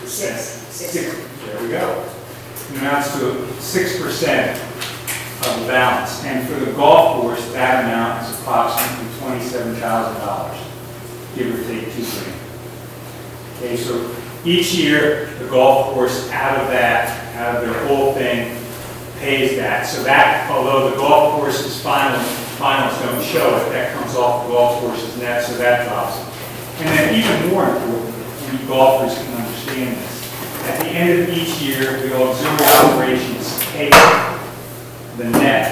6%. Six. There we go. It amounts to 6% of the balance. And for the golf course, that amount is approximately $27,000, give or take $2 grand. Okay, so each year, the golf course out of their whole thing, pays that. So that, although the golf course's finals don't show it, that comes off the golf course's net, so that drops. And then even more important, and you golfers can understand this, at the end of each year, the auxiliary operations take the net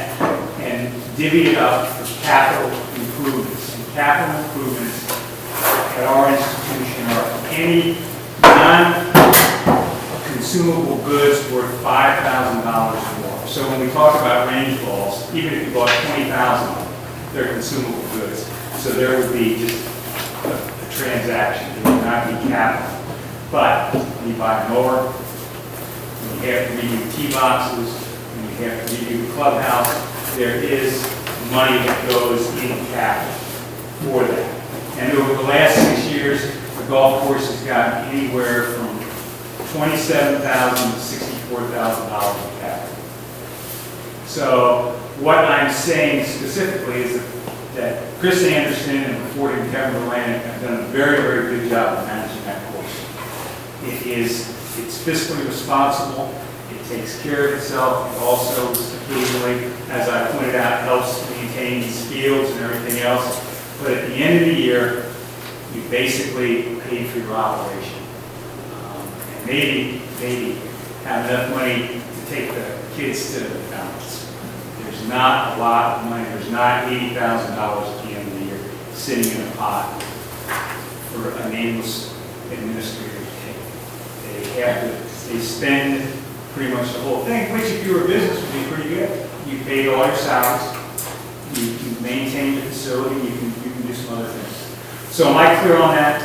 and divvy it up for capital improvements. And capital improvements at our institution are any non-consumable goods worth $5,000 or more. So when we talk about range balls, even if you bought 20,000 of them, they're consumable goods. So there would be just a transaction. It would not be capital. But when you buy a mower, when you have to redo tee boxes, when you have to redo the clubhouse, there is money that goes in capital for that. And over the last 6 years, the golf course has gotten anywhere from $27,000 to $64,000 in capital. So what I'm saying specifically is that Chris Anderson and before him Kevin Berland have done a very, very good job of managing that course. It's fiscally responsible. It takes care of itself. It also occasionally, as I pointed out, helps maintain these fields and everything else. But at the end of the year, you basically pay for your operation. And maybe have enough money to take the kids to the fountains. There's not a lot of money. There's not $80,000 at the end of the year sitting in a pot for a nameless administrator to take. They spend pretty much the whole thing, which if you were a business would be pretty good. You paid all your salaries, you can maintain the facility, you can do some other things. So am I clear on that?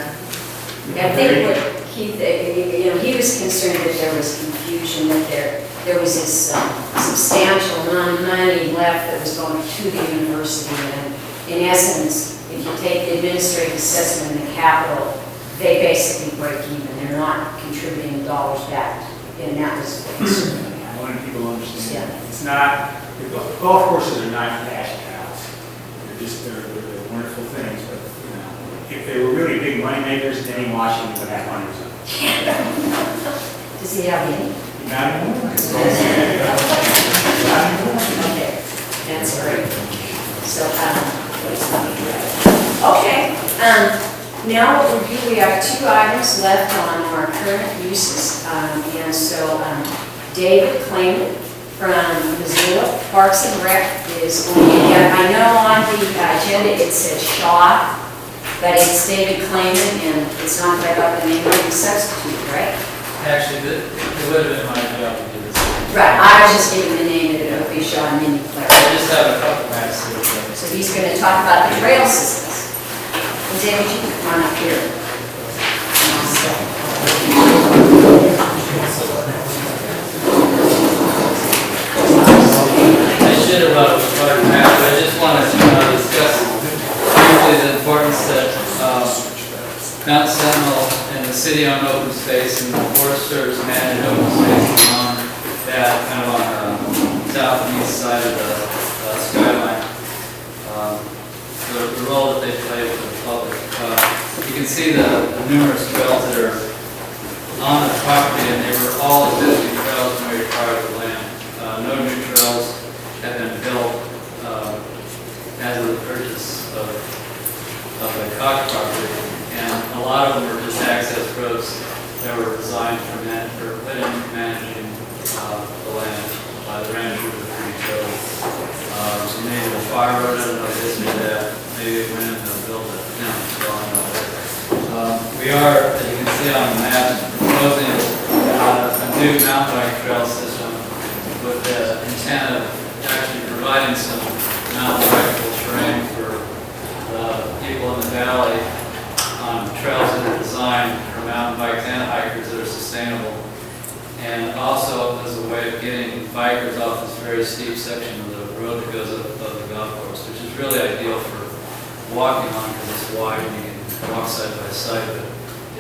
I think what Keith, he was concerned that there was confusion, that there was this substantial amount of money left that was going to the university. And in essence, if you take the administrative assessment and the capital, they basically break even. They're not contributing dollars back. And that was the concern. I want people to understand. Yeah. It's not, the golf courses are not cash cows. They're wonderful things, but if they were really big money makers, Denny Washington would have money. Does he have any? Not anymore. Okay, that's great. So, okay. Now what we'll do, we have 2 items left on our current uses. And so David Klayman from Missoula Parks and Rec is going to get, I know on the agenda it says Shaw, but it's David Klayman and it's not right about the name of the substitute, right? Actually, it would have been my job to do this. Right, I was just giving the name of it, it'll be Shaw and then you I clarify. just have a couple maps here. So he's going to talk about the trail systems. And David, you can come on up here. I should have brought a larger map, but I just wanted to discuss briefly the importance that Mount Sentinel and the city-owned open space and the Forest Service managed open space on that kind of on the south and east side of the skyline. The role that they play for the public. You can see the numerous trails that are on the property, and they were all existing trails when we acquired the land. No new trails have been built as of the purchase of the Cox property, and a lot of them were just access roads that were designed for managing the land by the Rancho of the Free Trails. So maybe the fire road, I don't know if this or that, maybe it went in and built it. No, so I don't know. We are, as you can see on the map, proposing a new mountain bike trail system with the intent of actually providing some mountain bikeable terrain for the people in the valley on trails that are designed for mountain bikes and hikers that are sustainable. And also as a way of getting bikers off this very steep section of the road that goes up above the golf course, which is really ideal for walking on because it's wide and you can walk side by side, but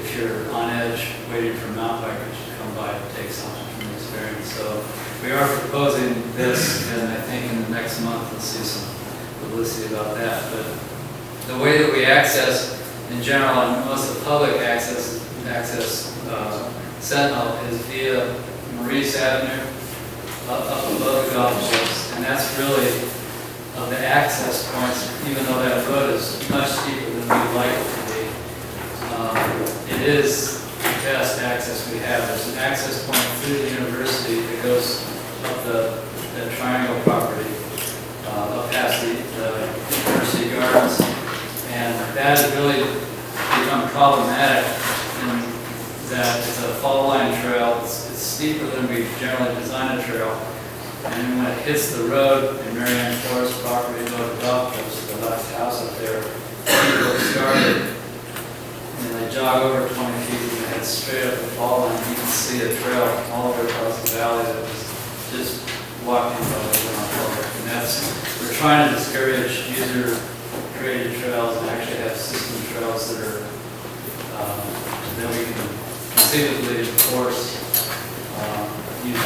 if you're on edge waiting for mountain bikers to come by to take something from the experience. So we are proposing this, and I think in the next month we'll see some publicity about that. But the way that we access, in general, and most of the public access Sentinel is via Maurice Avenue up above the golf course, and that's really the access points, even though that road is much steeper than we'd like it to be. It is the best access we have. There's an access point through the university that goes up the triangle property, up past the university gardens, and that has really become problematic in that it's a fall line trail. It's steeper than we generally design a trail, and when it hits the road in Marianne Forest property above the golf course, the last house up there, people started and they jog over 20 feet and head straight up the fall line. You can see a trail all the way across the valley that was just walking public. And we're trying to discourage user-created trails and actually have system trails that are that we can conceivably enforce, use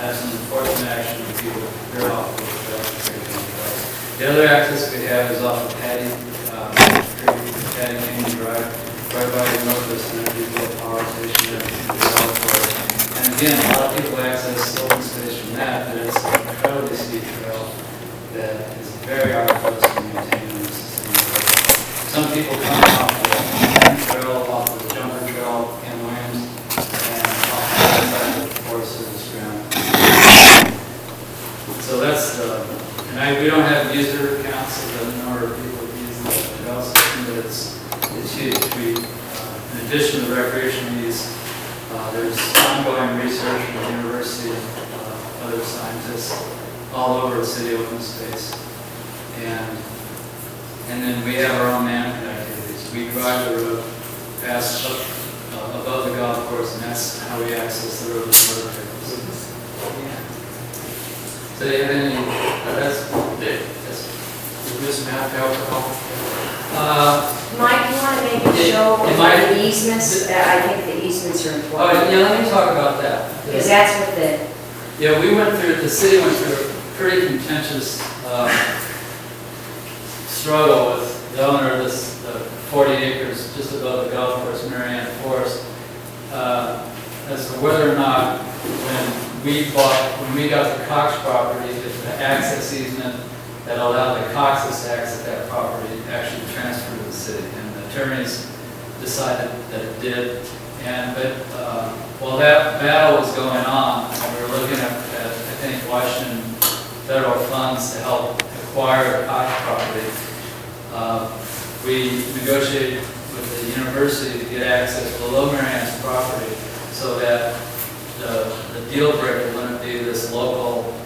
have some enforcement action with people clear off those trails. The other access we have is off of Patty Canyon Drive, right by the Northwest Energy Power Station there. And again, a lot of people access open space from that, but it's an incredibly steep trail that is very arduous to maintain and sustain. Some people come off the trail, off the jumper trail, Ken Williams, and off the side of the Forest Service ground. So that's we don't have user counts of the number of people that use the trail system, but it's huge. In addition to the recreational use, there's ongoing research from the university and other scientists all over the city open space. And then we have our own management activities. We drive the road past up above the golf course, and that's how we access the road with motor vehicles. So do you have any, Is this map alcohol? Mike, you want to maybe show the easements? I think the easements are important. yeah, let me talk about that. Because that's what the, Yeah, the city went through a pretty contentious struggle with the owner of this 40 acres just above the golf course, Marianne Forest, as to whether or not when we got the Cox property, if the access easement that allowed the Coxes to access that property actually transferred to the city. And the attorneys decided that it did. But while that battle was going on, we were looking at I think, Washington federal funds to help acquire the Cox property. We negotiated with the university to get access below Marianne's property so that the deal breaker wouldn't be this local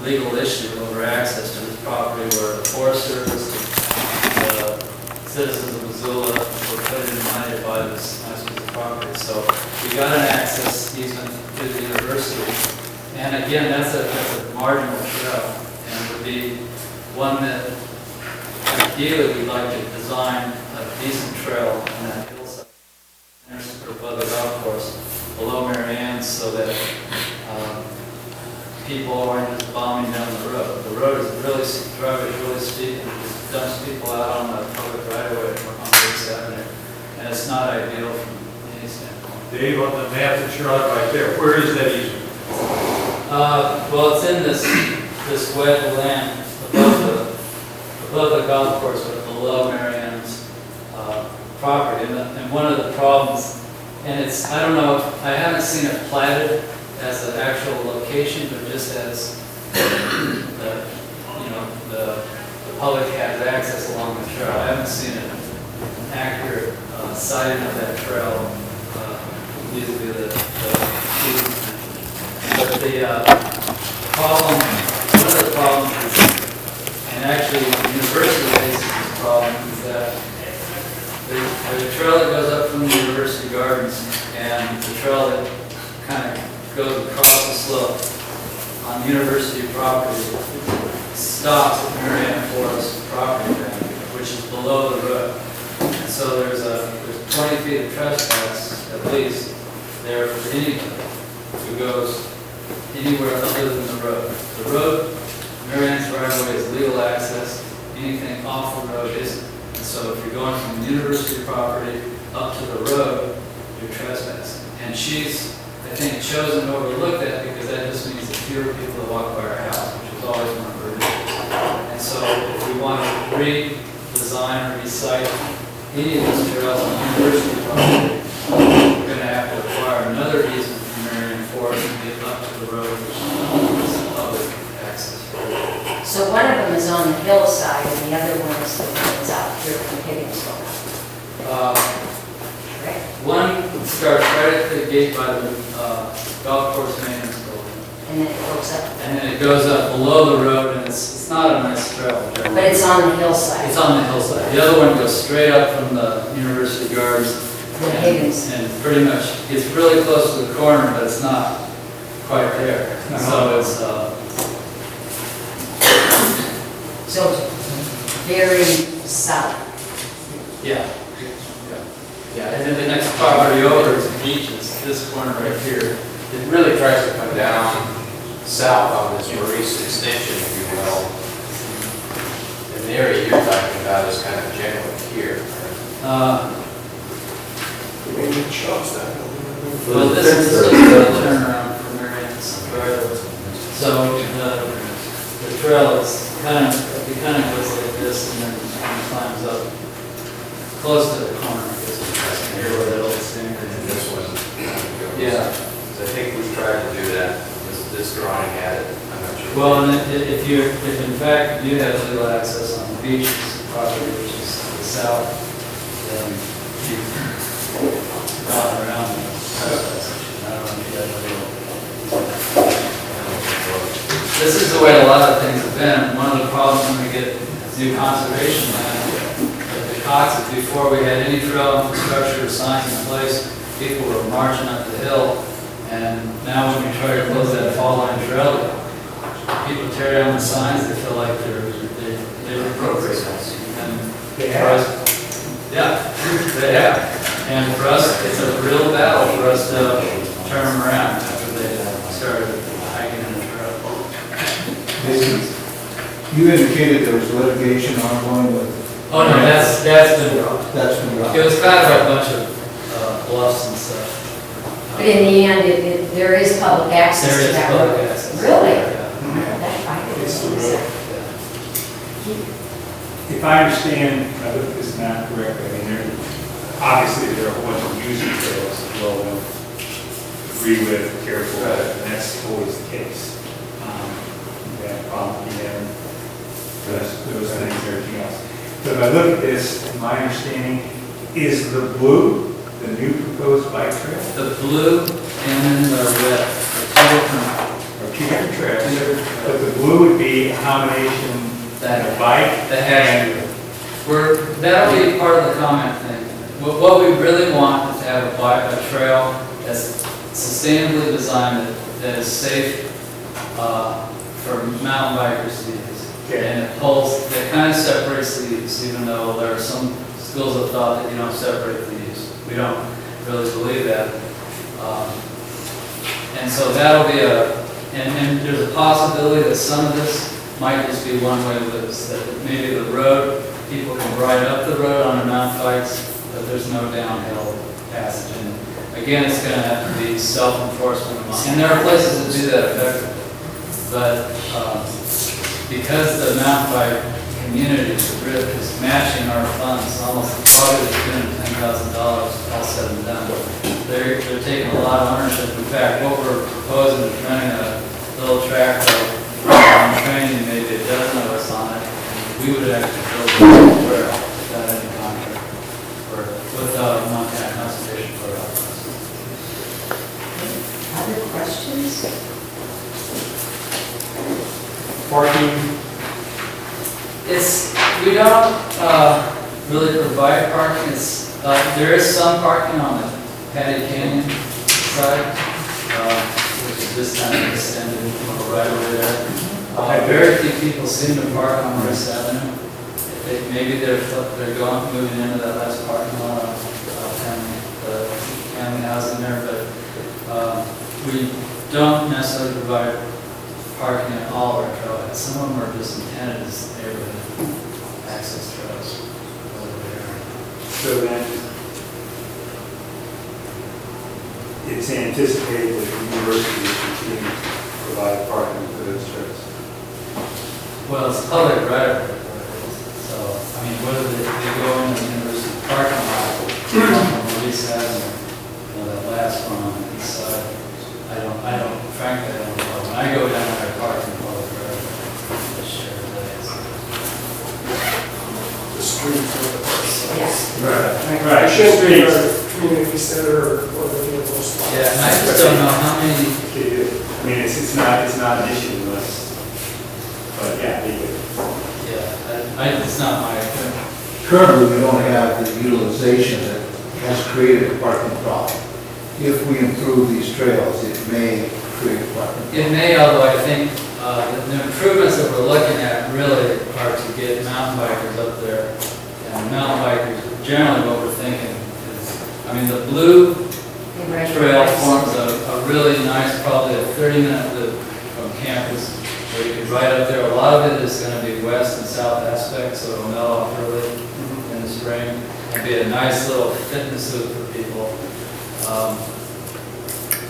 legal issue over access to this property where the Forest Service, the citizens of Missoula were put in money to buy this nice piece of property. So we got an access easement to the university. And again, that's a marginal trail, and it would be one that ideally we'd like to design a decent trail on that hillside above the golf course below Marianne's so that people aren't just bombing down the road. The road is really, driveway is really steep, and it just dumps people out on the public right of way on Maurice Avenue. And it's not ideal from any standpoint. Dave, on the map that you're on right there, where is that easement? Well, it's in this wedge of land above the golf course, but below Marianne's property. And one of the problems, and it's, I don't know, I haven't seen it platted as an actual location, but just as the public has access along the trail. I haven't seen an accurate sighting of that trail vis-a-vis the easement. But the problem, one of the problems is, and actually the university faces this problem, is that there's a trail that goes up from the university gardens and the trail that kind of goes across the slope on university property stops at Marianne Forest property boundary, which is below the road. And so there's 20 feet of trespass, at least, there for anybody who goes anywhere other than the road. The road, Marianne's right of way is legal access, anything off the road isn't. And so if you're going from the university property up to the road, you're trespassing. And she's, I think, chosen to overlook that because that just means that fewer people will walk by our house, which is always one of her issues. And so if we want to redesign or recite any of those trails on university property, we're going to have to acquire another easement from Marion Forest and get up to the road, which is public access. So one of them is on the hillside, and the other one is the one that's out here from Higginsville, correct? One starts right at the gate by the golf course maintenance building. And then it goes up, And then it goes up below the road, and it's not a nice trail. but it's on the hillside. It's on the hillside. The other one goes straight up from the university gardens. The Higgins. And pretty much, it's really close to the corner, but it's not quite there. So it's, So it's very south. yeah. Yeah, and then the next property over is beaches, this corner right here. It really tries to come down south on this Maurice extension, if you will. And the area you're talking about is kind of generally here. Well, this is the turnaround for Marion's Trail. So the trail is kind of, it kind of goes like this and then climbs up close to the corner. Here where that old standard And is. this one goes. Yeah. So I think we've tried to do that. This drawing had it. I'm not sure. Well, and if in fact you have legal access on the beach property, which is to the south, then you run around the trespass section. I don't know if you guys are able. This is the way a lot of things have been. One of the problems when we get new conservation land, like the Cox, is before we had any trail infrastructure or signs in place, people were marching up the hill. And now when we try to close that fall line trail, people tear down the signs, they feel like they're appropriate. And for us, yeah, they have. And for us, it's a real battle for us to turn them around after they started hiking in the trail. You indicated there was litigation ongoing with. Oh no, that's been dropped. That's been dropped. It was kind of a bunch of bluffs and stuff. But in the end, there is public access There to is that public road. access. Really? Yeah. That I didn't It's the know road. that. If I understand, I looked at this map correctly, I mean, obviously there are a bunch of user trails that we'll agree with, careful with, and that's always the case. That problem, those things, everything else. But if I look at this, my understanding is the blue, the new proposed bike trail, The blue and then the red, or two different trails, but the blue would be a combination of a bike the hash. That'll be part of the comment thing. What we really want is to have a trail that's sustainably designed, that is safe for mountain bikers to use. Okay. And it pulls, that kind of separates these, even though there are some schools of thought that you don't separate these. We don't really believe that. And so that'll be and there's a possibility that some of this might just be one-way loops, that maybe the road, people can ride up the road on their mountain bikes, but there's no downhill passage. And again, it's going to have to be self-enforcement. And there are places that do that effectively. But because the mountain bike community is matching our funds, almost probably $10,000 all said and done. They're taking a lot of ownership. In fact, what we're proposing is running a little track of training, maybe a dozen of us on it. We would actually build a trail without any contract with Montana Conservation Corps. Other questions? parking. We don't really provide parking. There is some parking on the Patty Canyon side, which is this kind of extended right over there. Very few people seem to park on West Avenue. Maybe they're moving into that last parking lot of family housing there, but we don't necessarily provide parking on all of our trailheads. Some of them are just intended as neighborhood access trails over there. So then, it's anticipated that the university will continue to provide parking for those trips. Well, it's public right of way, so, I mean, whether they go in the university parking lot, on Maurice Avenue, that last one on the east side, frankly, I don't know. When I go down there, I park in public right of way, just share lanes. The streets or the parks. Yes. Right. It should be Streets. a community center or any of those spots. Yeah, and I just don't know how many, They do. I mean, it's not an issue unless, but yeah, they do. it's not my, Currently, we don't have the utilization that has created a parking problem. If we improve these trails, it may create a parking problem. it may, although I think the improvements that we're looking at really are to get mountain bikers up there. And mountain bikers, generally what we're thinking is, I mean, the blue trail forms a really nice, probably a 30-minute loop from campus where you could ride up there. A lot of it is going to be west and south aspect, so it'll melt off early in the spring. It'll be a nice little fitness loop for people.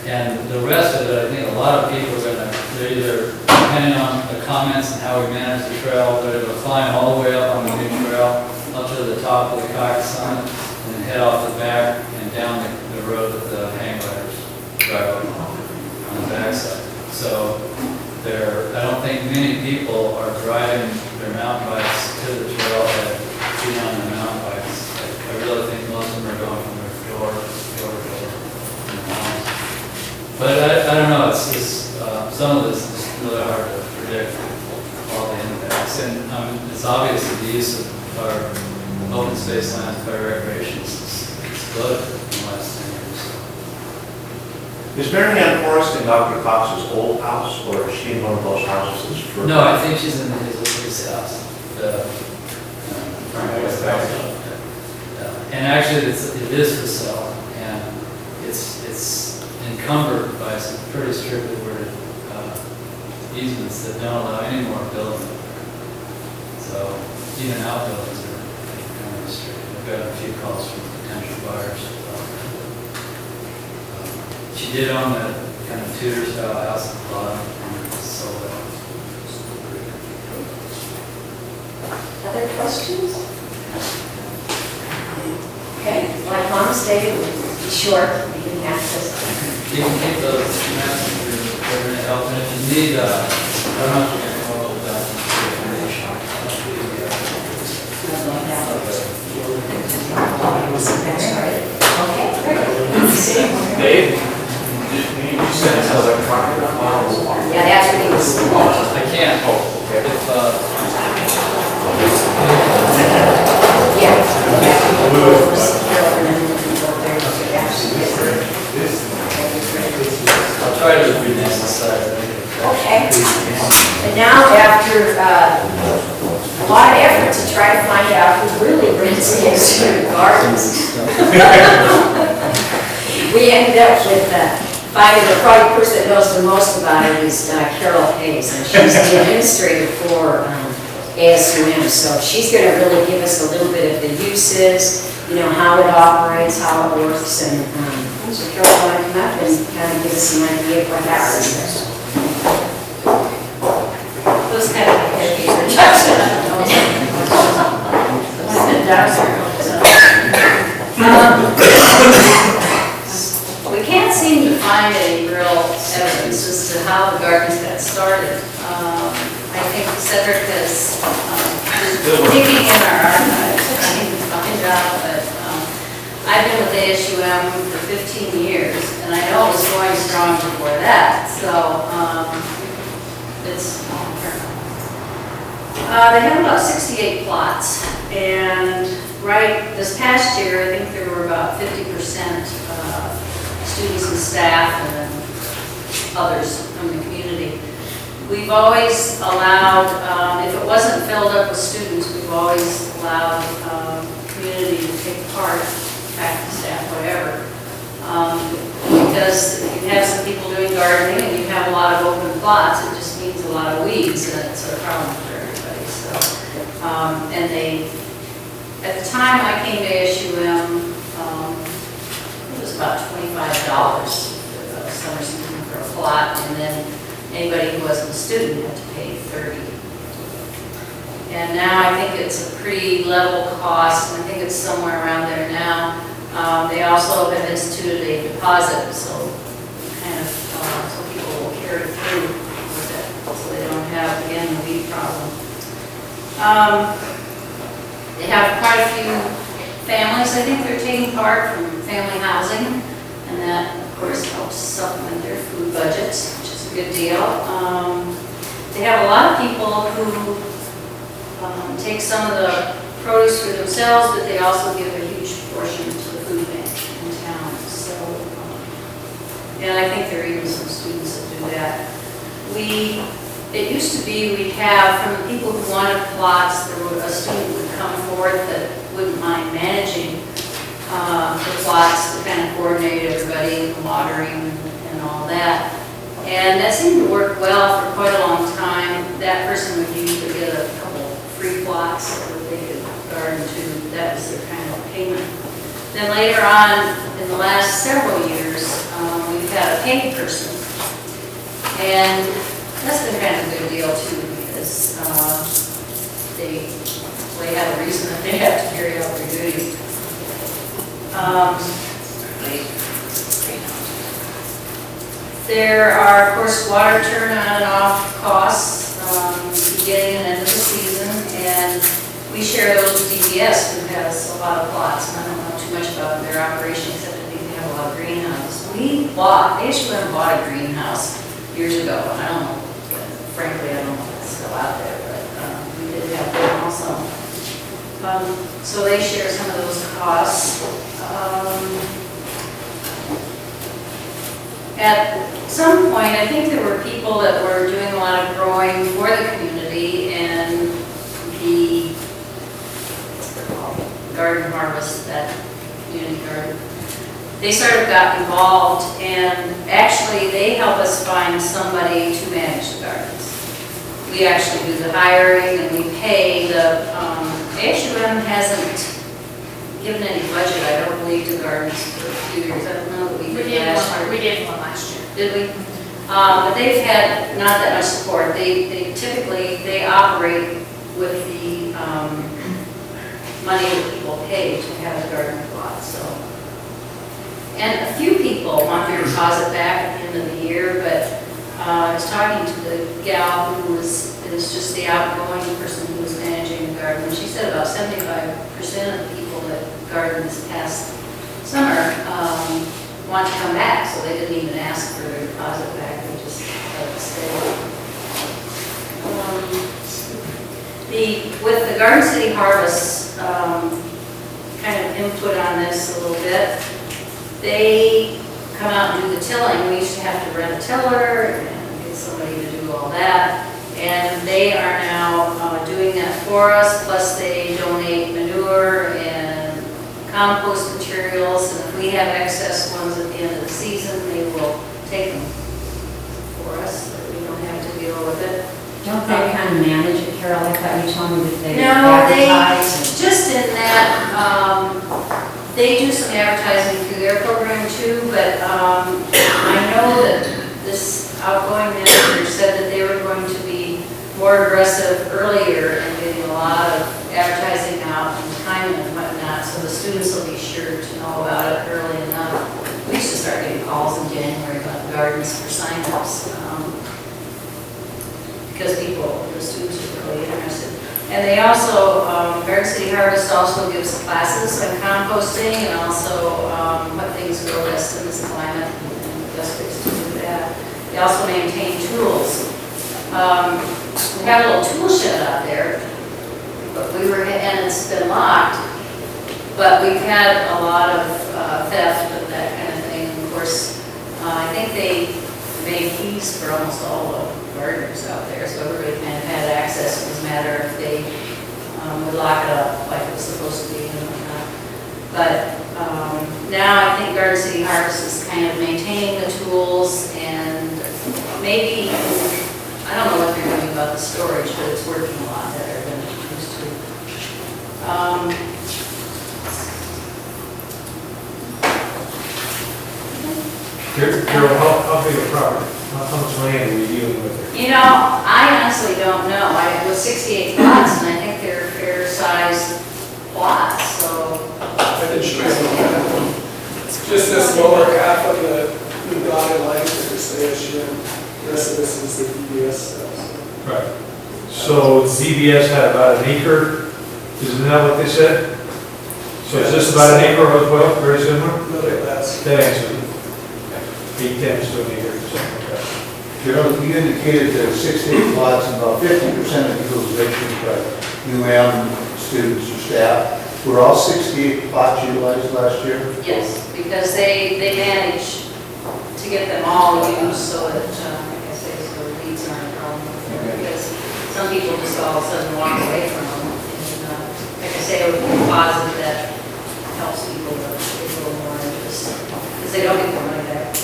And the rest of it, I think a lot of people are going to, they're either, depending on the comments and how we manage the trail, they're going to climb all the way up on the new trail, up to the top of the kayak summit, and then head off the back and down the road that the hang gliders drive up on the backside. So I don't think many people are driving their mountain bikes to the trailhead, being on their mountain bikes. I really think most of them are going from their door to door. But I don't know, it's just, some of this is really hard to predict all the impacts. And it's obvious that the use of our open space lands by recreation has exploded in the last 10 years. Is Mary Ann Forrest in Dr. Cox's old house, or is she in one of those houses that's for? No, I think she's in his house. And actually, it is for sale, and it's encumbered by some pretty strictly worded easements that don't allow any more building. So even outbuildings are kind of restricted. I've got a few calls from potential buyers. She did own that kind of Tudor-style house at the bottom, and sold it. Other questions? Okay, like Mom stated, be short, you can access. You can keep those maps if you're going to help, and if you need, I don't know if you're going to come up with that information. Okay, great. Dave, you said it's electronic files. Yeah, that's what he was. I can't. Yeah. I'll try to read this aside. Okay. And now, after a lot of effort to try to find out who really rents the exterior gardens, we ended up with finding the probably person that knows the most about it is Carol Hayes, and she's the administrator for ASUM. So she's going to really give us a little bit of the uses, you know, how it operates, how it works, and so Carol, want to come up and kind of give us an idea of what happens there? Those kind of heavy introduction. We can't seem to find any real evidence as to how the gardens got started. I think Cedric is digging in our archives, trying to find out, but I've been with ASUM for 15 years, and I know it was going strong before that, so it's they have about 68 plots, and right this past year, I think there were about 50% students and staff and others from the community. We've always allowed, if it wasn't filled up with students, we've always allowed community to take part, faculty, staff, whatever. Because if you have some people doing gardening and you have a lot of open plots, it just means a lot of weeds, and it's a problem for everybody, so. And they, at the time I came to SUM, it was about $25 for the summer season for a plot, and then anybody who wasn't a student had to pay $30. And now I think it's a pretty level cost, and I think it's somewhere around there now. They also have instituted a deposit, so kind of, so people will carry through with it, so they don't have, again, the weed problem. They have quite a few families, I think they're taking part from family housing, and that, of course, helps supplement their food budgets, which is a good deal. They have a lot of people who take some of the produce for themselves, but they also give a huge portion to the food bank in town. So, and I think there are even some students that do that. It used to be we'd have, from the people who wanted plots, a student would come forth that wouldn't mind managing the plots to kind of coordinate everybody, the watering and all that. And that seemed to work well for quite a long time. That person would usually get a couple free plots that they could garden to. That was their kind of payment. Then later on, in the last several years, we've had a paid person. And that's been kind of a good deal too, because they have a reason that they have to carry out their duties. There are, of course, water turn on and off costs, beginning and end of the season, and we share those with DPS, who has a lot of plots, and I don't know too much about their operation, except I think they have a lot of greenhouses. They actually went and bought a greenhouse years ago, and I don't know, frankly, I don't know if it's still out there, but we did have them also. So they share some of those costs. At some point, I think there were people that were doing a lot of growing for the community, and the, what's it called, garden harvest, that community garden, they sort of got involved, and actually they help us find somebody to manage the gardens. We actually do the hiring, and we pay the, HUM hasn't given any budget, I don't believe, to gardens for a few years. I don't know that we did last year. We did one last year. Did we? But they've had not that much support. They typically, they operate with the money that people pay to have a garden plot, so. And a few people want their deposit back at the end of the year, but I was talking to the gal who is just the outgoing person who was managing the garden. She said about 75% of the people that garden this past summer want to come back, so they didn't even ask for their deposit back, they just let it stay. With the Garden City Harvest, kind of input on this a little bit, they come out and do the tilling. We used to have to rent a tiller and get somebody to do all that, and they are now doing that for us, plus they donate manure and compost materials, and if we have excess ones at the end of the season, they will take them for us, so we don't have to deal with it. Don't they kind of manage it, Carol? I thought you told me that they No, they, advertise. just in that, they do some advertising through their program too, but I know that this outgoing manager said that they were going to be more aggressive earlier and getting a lot of advertising out and timing and whatnot, so the students will be sure to know about it early enough. We used to start getting calls in January about the gardens for sign-ups, because the students are really interested. And they also, Garden City Harvest also gives classes on composting and also what things grow best in this climate and the best ways to do that. They also maintain tools. We have a little tool shed out there, but and it's been locked, but we've had a lot of theft and that kind of thing. Of course, I think they made keys for almost all the gardeners out there, so everybody kind of had access. It was a matter if they would lock it up like it was supposed to be and whatnot. But Now I think Garden City Harvest is kind of maintaining the tools and maybe, I don't know what they're doing about the storage, but it's working a lot better than it used to. Carol, how big a property? How much land are we dealing with here? You know, I honestly don't know. It was 68 lots, and I think they're fair-sized lots, so. I did show you that. Just this lower half of the dotted lines are just the issue. The rest of this is the DBS stuff. Right. So ZBS had about an acre, isn't that what they said? So is this about an acre as well, very similar? No, that's. That answers it. 8/10 to an acre or something like that. Carol, you indicated that 68 lots and about 50% of utilization by students or staff. Were all 68 lots utilized last year? Yes, because they manage to get them all used so that, like I say, so weeds aren't a problem. Because some people just all of a sudden walk away from them. And, like I say, it would be positive that helps people to get a little more interest. Because they don't get their money back.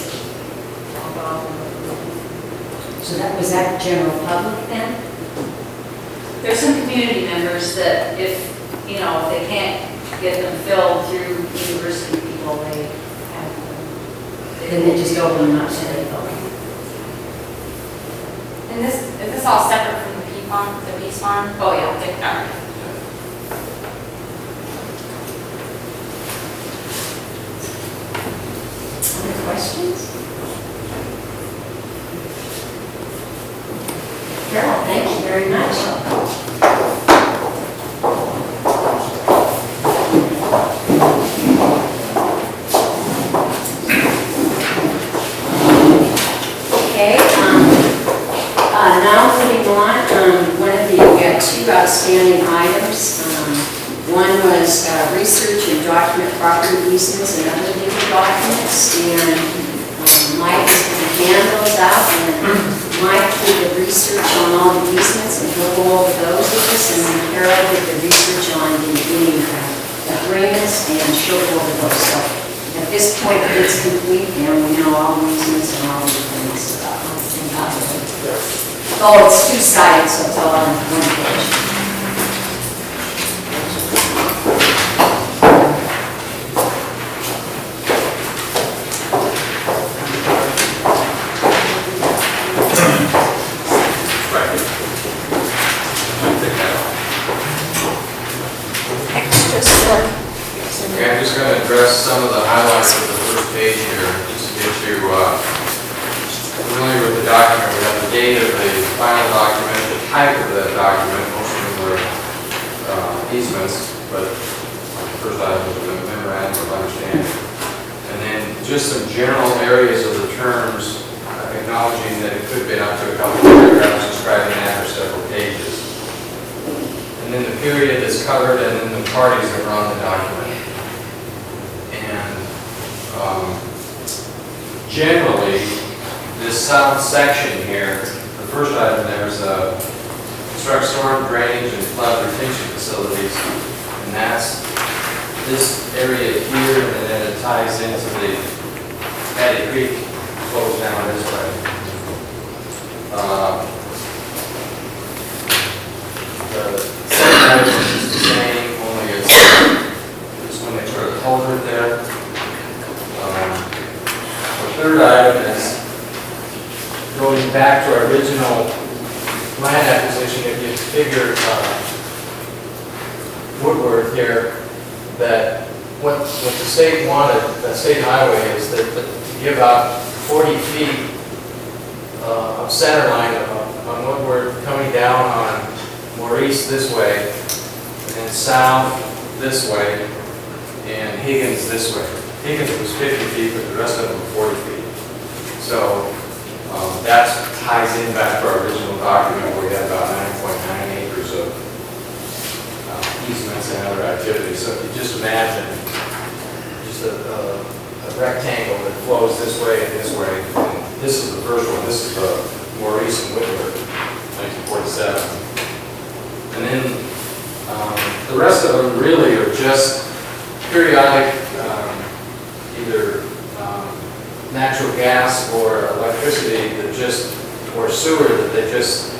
So was that general public then? There's some community members that if they can't get them filled through university people, they have them. Then they just open them up to anybody. And is this all separate from the pea farm, the peas farm? Oh, yeah. Okay, all right. Other questions? Carol, thank you very much. Okay, now moving on, we got two outstanding items. One was research and document property easements and other legal documents, and Mike is going to hand those out, and Mike did the research on all the easements, and he'll go over those with us, and then Carol did the research on the agreements, and she'll go over those. So at this point, it's complete, and we know all the easements and all the things. Oh, it's two-sided, so it's all on one page. Okay, I'm just going to address some of the highlights of the first page here, just to get you familiar with the document. We have the date of the final document, the type of the document, most of them were easements, but the first item was a memorandum of understanding. And then just some general areas of the terms, acknowledging that it could be up to a couple of paragraphs describing that or several pages. And then the period that's covered, and then the parties that are on the document. And generally, this south section here, the first item there is construct storm, drainage, and flood retention facilities. And that's this area here, and then it ties into the Patty Creek, flows down this way. The second item is the same, only it's just when they sort of culvert there. The third item is going back to our original land acquisition. If you figure Woodward here, that what the state wanted, the state highway, is that to give out 40 feet of center line on Woodward coming down on Maurice this way, and then south this way, and Higgins this way. Higgins was 50 feet, but the rest of them were 40 feet. So that ties in back to our original document where we had about 9.9 acres of easements and other activities. So if you just imagine just a rectangle that flows this way and this way. And this is the first one. This is the Maurice and Whitworth, 1947. And then the rest of them really are just periodic gas or electricity that just, or sewer that they just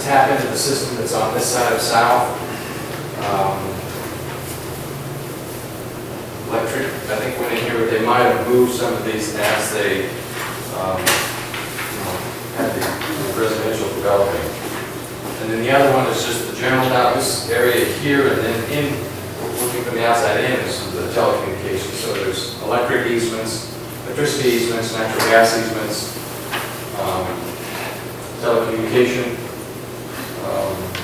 tap into the system that's on this side of South. Electric, I think went in here, they might have moved some of these as they had the residential developing. And then the other one is just the general, now this area here, and then in, looking from the outside in, is the telecommunications. So there's electric easements, electricity easements, natural gas easements, telecommunication.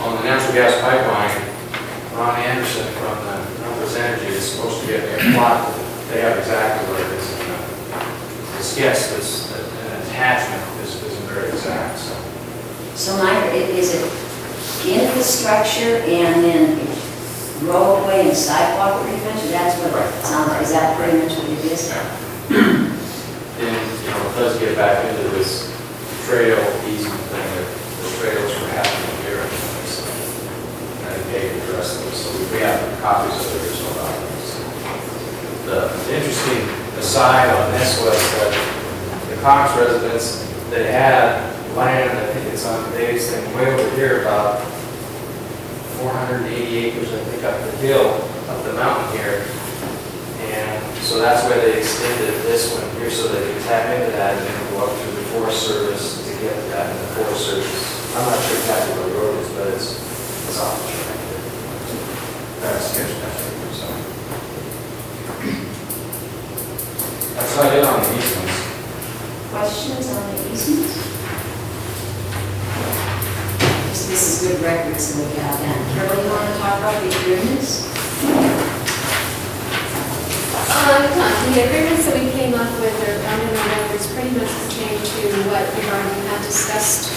On the natural gas pipeline, Ron Anderson from the Northwest Energy is supposed to get a plot that they have exactly where it is. And the sketch that's an attachment isn't very exact, so. So is it infrastructure and then roadway and sidewalk that you mentioned? That's what it sounds like. Is that pretty much what it is? And, it does get back into this trail easement thing, that the trails were happening here, and so, I think they addressed those, so we have copies of the original documents. The interesting aside on this was that the Cox residents, they had land, I think it's on Dave's thing, way over here, about 480 acres, I think, up the hill, up the mountain here. And so that's where they extended this one here, so they could tap into that and then go up through the Forest Service to get that in the Forest Service. I'm not sure exactly where the road is, but it's off the track there. That's sketch map, so. That's what I did on the easements. Questions on the easements? This is good records that we have then. Carol, you want to talk about the agreements? The agreements that we came up with are found in the records pretty much pertain to what we've already had discussed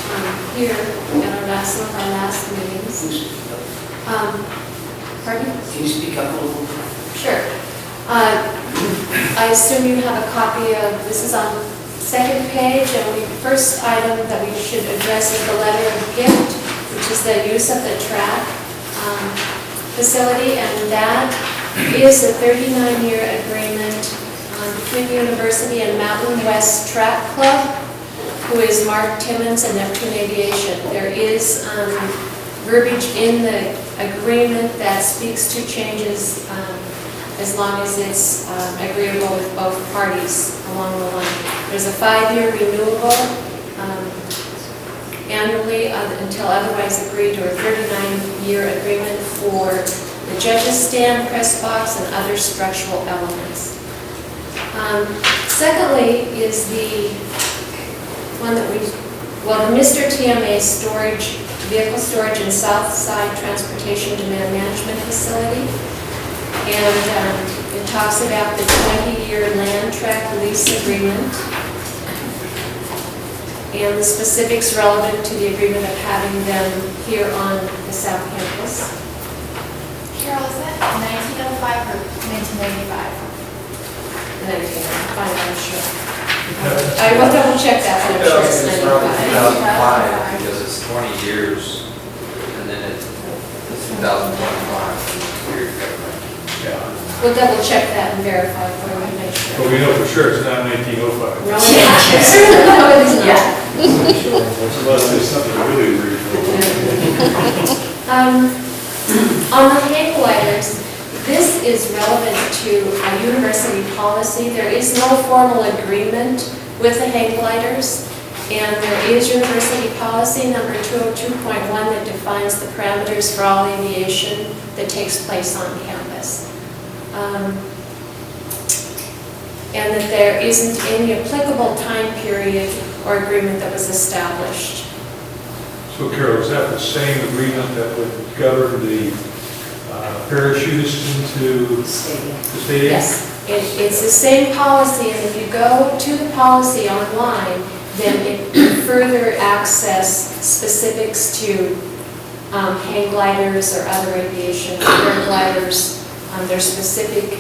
here at some of our last meetings. Pardon? Can you speak up a little bit? Sure. I assume you have a copy of, this is on the second page, and the first item that we should address is the letter of gift, which is the use of the track facility, and that is a 39-year agreement between the university and Mountain West Track Club, who is Mark Timmons and Neptune Aviation. There is verbiage in the agreement that speaks to changes as long as it's agreeable with both parties along the line. There's a 5-year renewable annually until otherwise agreed, or a 39-year agreement for the judge's stand, press box, and other structural elements. Secondly is the one that the Mr. TMA storage, vehicle storage and South Side Transportation Demand Management Facility. And it talks about the 20-year land track lease agreement and the specifics relevant to the agreement of having them here on the South Campus. Carol, is that 1905 or 1995? 1995, I'm sure. I will double check that, but I'm sure it's It's probably 1995. 2005 because it's 20 years, and then it's 2025. We'll double check that and verify for you, make But sure. we know for sure it's not 1905. No, it is not. Unless there's something really weird. On the hang gliders, this is relevant to a university policy. There is no formal agreement with the hang gliders, and there is university policy number 202.1 that defines the parameters for all aviation that takes place on campus. And that there isn't any applicable time period or agreement that was established. So Carol, is that the same agreement that would govern the parachutists into the stadium? Yes, it's the same policy, and if you go to the policy online, then it can further access specifics to hang gliders or other aviation paragliders. There's specific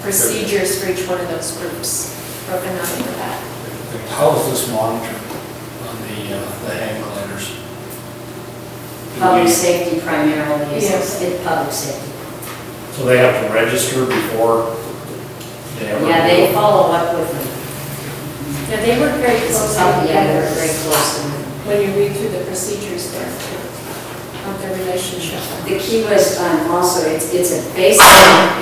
procedures for each one of those groups broken out into that. How is this monitored on the hang gliders? Public safety primarily, Yes. it's public safety. So they have to register before they ever? Yeah, they follow up with them. Yeah, they work very closely Yeah, they're together very close. when you read through the procedures there, of their relationship. The key was also, it's a basic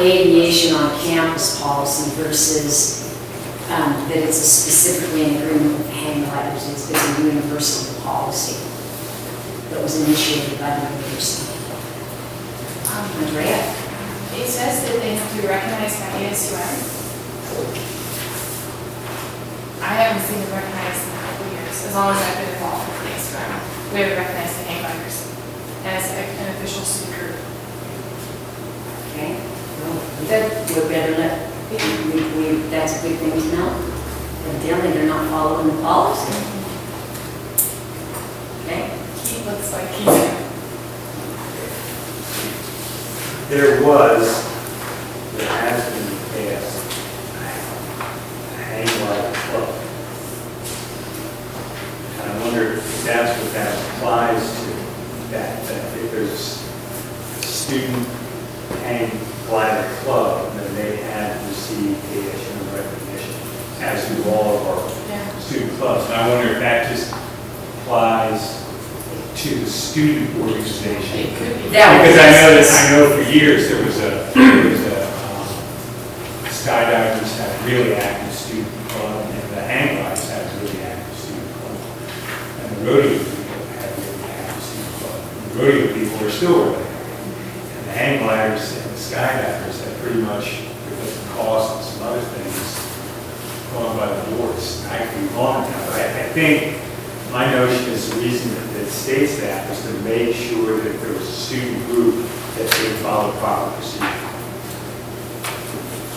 aviation on campus policy versus that it's a specifically in agreement with the hang gliders. It's a universal policy that was initiated by the university. Andrea? It says that they have to be recognized by ASUM. I haven't seen it recognized in a couple of years, as long as I've been involved with ASUM. We haven't recognized the hang gliders as an official student group. Okay, well, we're better let, that's a good thing to know. Evidently, they're not following the policy. Okay? He looks like he's. There has been in the past a hang glider club. And I wonder if that's what that applies to, that if there's a student hang glider club, then they have received ASUM recognition, as do all of our student clubs. And I wonder if that just applies to the student organization. Because I know for years there was skydivers had a really active student club, and the hang gliders had a really active student club, and the rodeo people had a really active student club. The rodeo people are still really active, and the hang gliders and the skydivers have pretty much, because of cost and some other things, gone by the boards. I could be wrong now, but I think my notion is the reason that it states that was to make sure that if there was a student group that they followed proper procedure.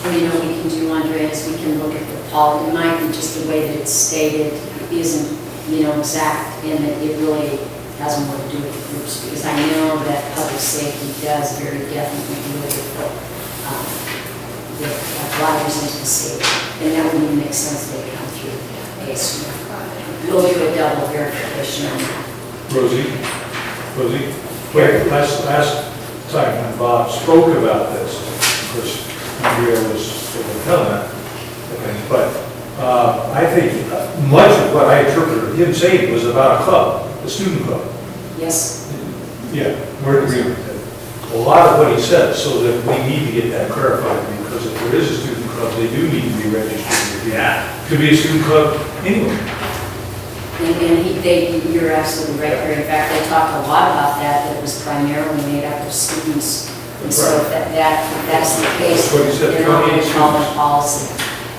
Well, you know, what we can do, Andrea, is we can look at the policy. It might be just the way that it's stated isn't, exact, and that it really has more to do with the groups, because I know that public safety does very definitely deal with the gliders into the state, and that would even make sense they come through ASU. We'll do a double verification on that. Rosie, wait, last time when Bob spoke about this, of course, Andrea was telling that, but I think much of what I interpreted him saying was about a club, a student club. Yes. Yeah, we're in agreement. A lot of what he said, so that we need to get that clarified, because if there is a student club, they do need to be registered. Yeah. Could be a student club anywhere. And you're absolutely right, Barry. In fact, they talked a lot about that it was primarily made up of students. And so if that's the case, What you said, they're not going to follow the policy.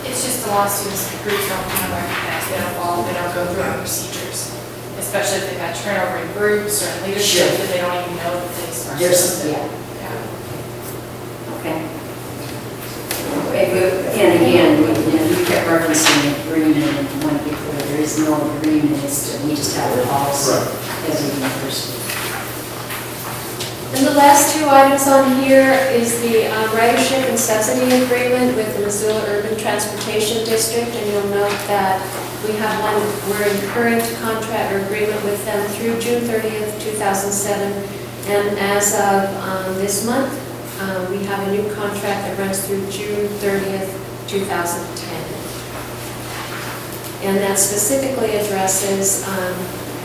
It's just a lot of students and groups don't become recognized, they don't go through our procedures. Especially if they've had turnover in groups or in leadership, Sure. that they don't even know that they start. Yeah. Okay. And again, we kept referencing the agreement, and want to be clear, there is no agreement, we just have a policy as a university. And the last two items on here is the ridership and subsidy agreement with the Missoula Urban Transportation District, and you'll note that we're in current contract or agreement with them through June 30th, 2007, and as of this month, we have a new contract that runs through June 30th, 2010. And that specifically addresses,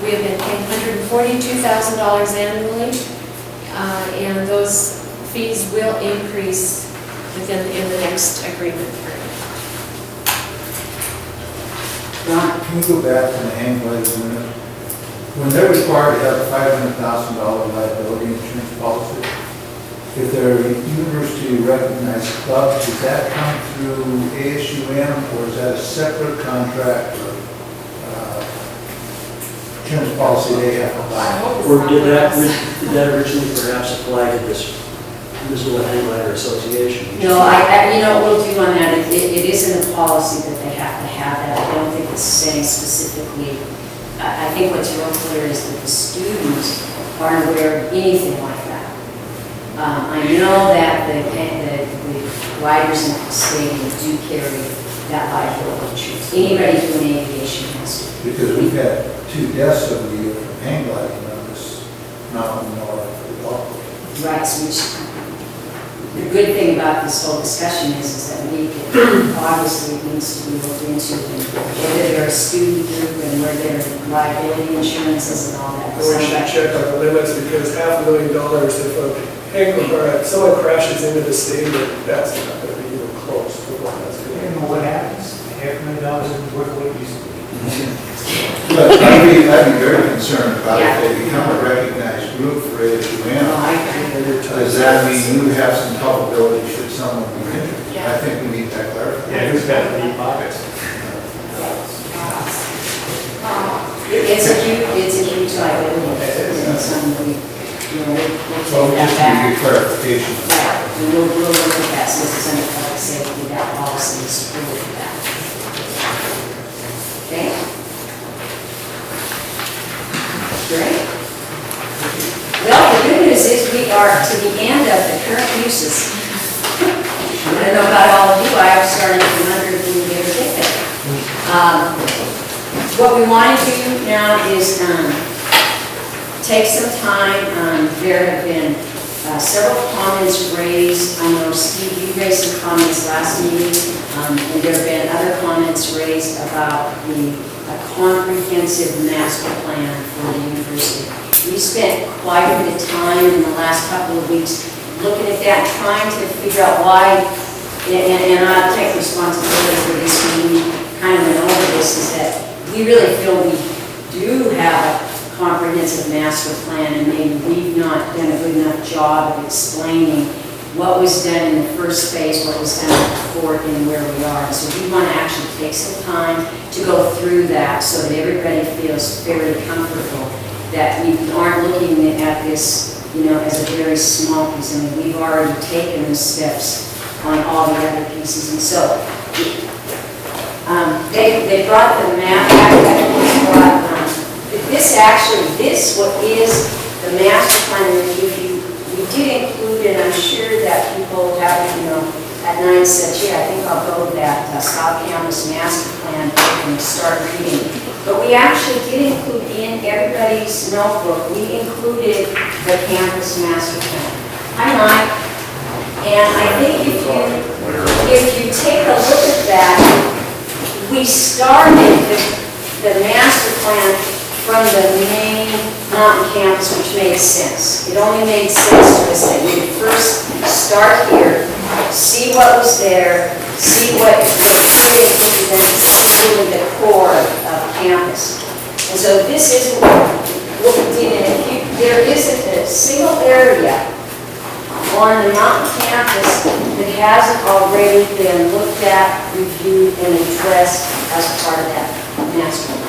we have been paying $142,000 annually, and those fees will increase in the next agreement period. Ron, can we go back to the hang glider a minute? When they're required to have a $500,000 liability insurance policy, if they're a university recognized club, does that come through ASUM, or is that a separate contract or insurance policy they have to buy? Or did that originally perhaps apply to this Missoula Hang Glider Association? No, what we'll do on that, it is in the policy that they have to have that. I don't think it's saying specifically. I think what's real clear is that the students aren't aware of anything like that. I know that the gliders in the stadium do carry that liability insurance. Anybody doing aviation has to. Because we've had 2 deaths over the year from hang gliding on this mountain north of the golf course. Right, so The good thing about this whole discussion is that we can, obviously it needs to be looked into, and whether they're a student group and where their liability insurances and all that. And we should check our limits, because $500,000, if a hangar, or if someone crashes into the stadium, that's not gonna be even close to what that's I gonna don't know what happens. $500,000 isn't worth what it used to be. But I'd be very concerned about if they become a recognized group for ASUN. Does that mean you have some culpability should someone be injured? I think we need that clarified. Yeah, who's got the deep pockets? It's a huge liability. It's something we, we'll So take just that to back. get clarification. Yeah, we'll look at that, since it's under public safety, that policy is approved for that. Okay? Great. Well, the good news is we are to the end of the current uses. I don't know about all of you, I was starting to wonder if we would ever get there. What we want to do now is take some time. There have been several comments raised. I know, Steve, you raised some comments last meeting, and there have been other comments raised about a comprehensive master plan for the university. We spent quite a bit of time in the last couple of weeks looking at that, trying to figure out why, and I take responsibility for this, we kind of went over this, is that we really feel we do have a comprehensive master plan, and maybe we've not done a good enough job of explaining what was done in the first phase, what was done before, and where we are. And so we want to actually take some time to go through that so that everybody feels fairly comfortable that we aren't looking at this, as a very small piece. I mean, we've already taken the steps on all the other pieces. And so they brought the map back. This what is the master plan review. We did include it. I'm sure that people have, at 9 said, gee, I think I'll go with that South Campus master plan and start reading. But we actually did include in everybody's notebook, we included the campus master plan. Hi, Mike. And I think if you take a look at that, we started the master plan from the main mountain campus, which made sense. It only made sense to us that we would first start here, see what was there, see what improvements, really the core of campus. And so this is what we did. And there isn't a single area on the mountain campus that hasn't already been looked at, reviewed, and addressed as part of that master plan.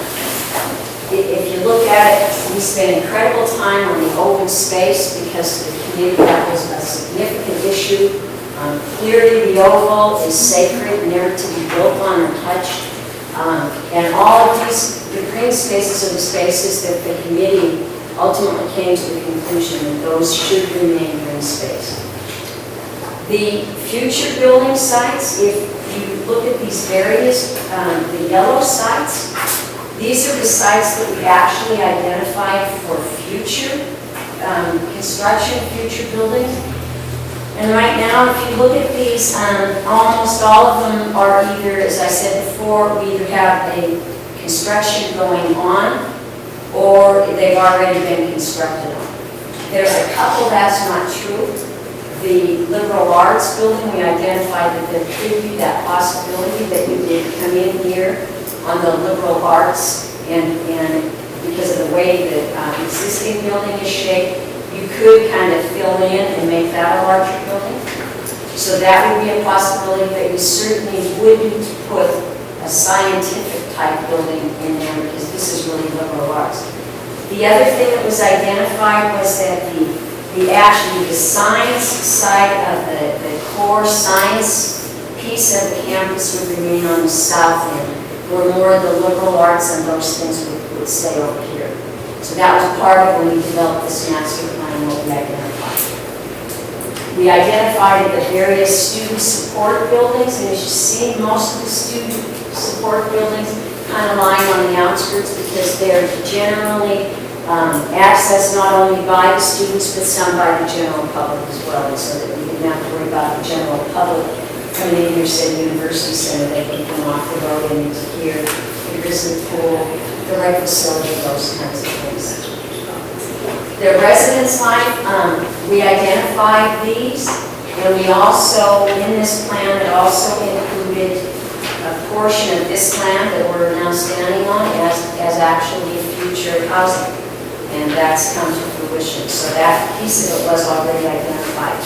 If you look at it, we spent incredible time on the open space because to the community that was a significant issue. Clearly the oval is sacred, never to be built on or touched. And all of these, the green spaces are the spaces that the committee ultimately came to the conclusion that those should remain green space. The future building sites, if you look at these various, the yellow sites, these are the sites that we actually identified for future construction, future buildings. And right now, if you look at these, almost all of them are either, as I said before, we either have a construction going on or they've already been constructed on. There's a couple that's not true. The liberal arts building, we identified that there could be that possibility that you did come in here on the liberal arts, and because of the way the existing building is shaped, you could kind of fill in and make that a larger building. So that would be a possibility, but you certainly wouldn't put a scientific type building in there because this is really liberal arts. The other thing that was identified was that actually the science side of the core science piece of the campus would remain on the south end, where more of the liberal arts and those things would stay over here. So that was part of when we developed this master plan, what we identified. We identified the various student support buildings, and as you see, most of the student support buildings kind of lying on the outskirts because they're generally accessed not only by the students, but some by the general public as well, and so that we didn't have to worry about the general public coming in here, say, University Center, they can come off the road and into here, the Grizzly Pool, the lake facility, those kinds of things. The residence line, we identified these, and we also, in this plan, it also included a portion of this land that we're now standing on as actually future housing. And that's come to fruition. So that piece of it was already identified.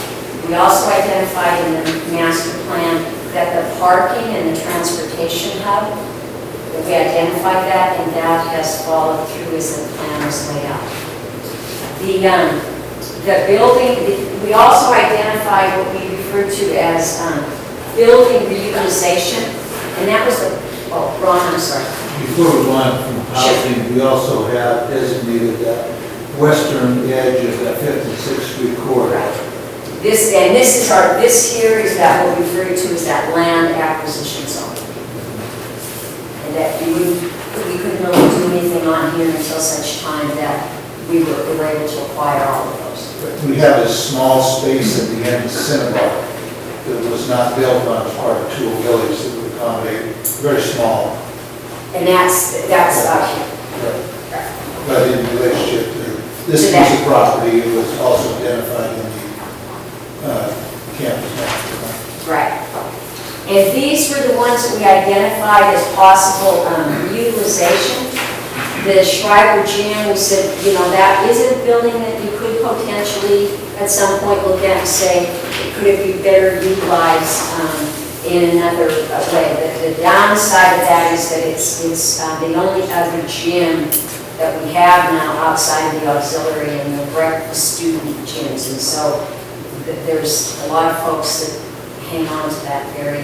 We also identified in the master plan that the parking and the transportation hub, that we identified that, and that has followed through as the plan was laid out. The building, we also identified what we referred to as building reutilization, and that was the, oh, Ron, I'm sorry. Before we go on from housing, we also have designated that western edge of that 5th and 6th Street corridor. This, and this is our, this here is that what we refer to as that land acquisition zone. And that we couldn't really do anything on here until such time that we were able to acquire all of those. We have a small space at the end of Cinnabon that was not built on as part of Tool Village that would accommodate, very small. And that's out here. But in relationship to this To piece that. of property, it was also identified in the campus master plan. Right. And these were the ones that we identified as possible utilization. The Schreiber Gym, we said, you know, that is a building that you could potentially at some point look at and say, could it be better utilized in another way? The downside of that is that it's the only other gym that we have now outside of the auxiliary and the breakfast student gyms. And so there's a lot of folks that hang on to that very,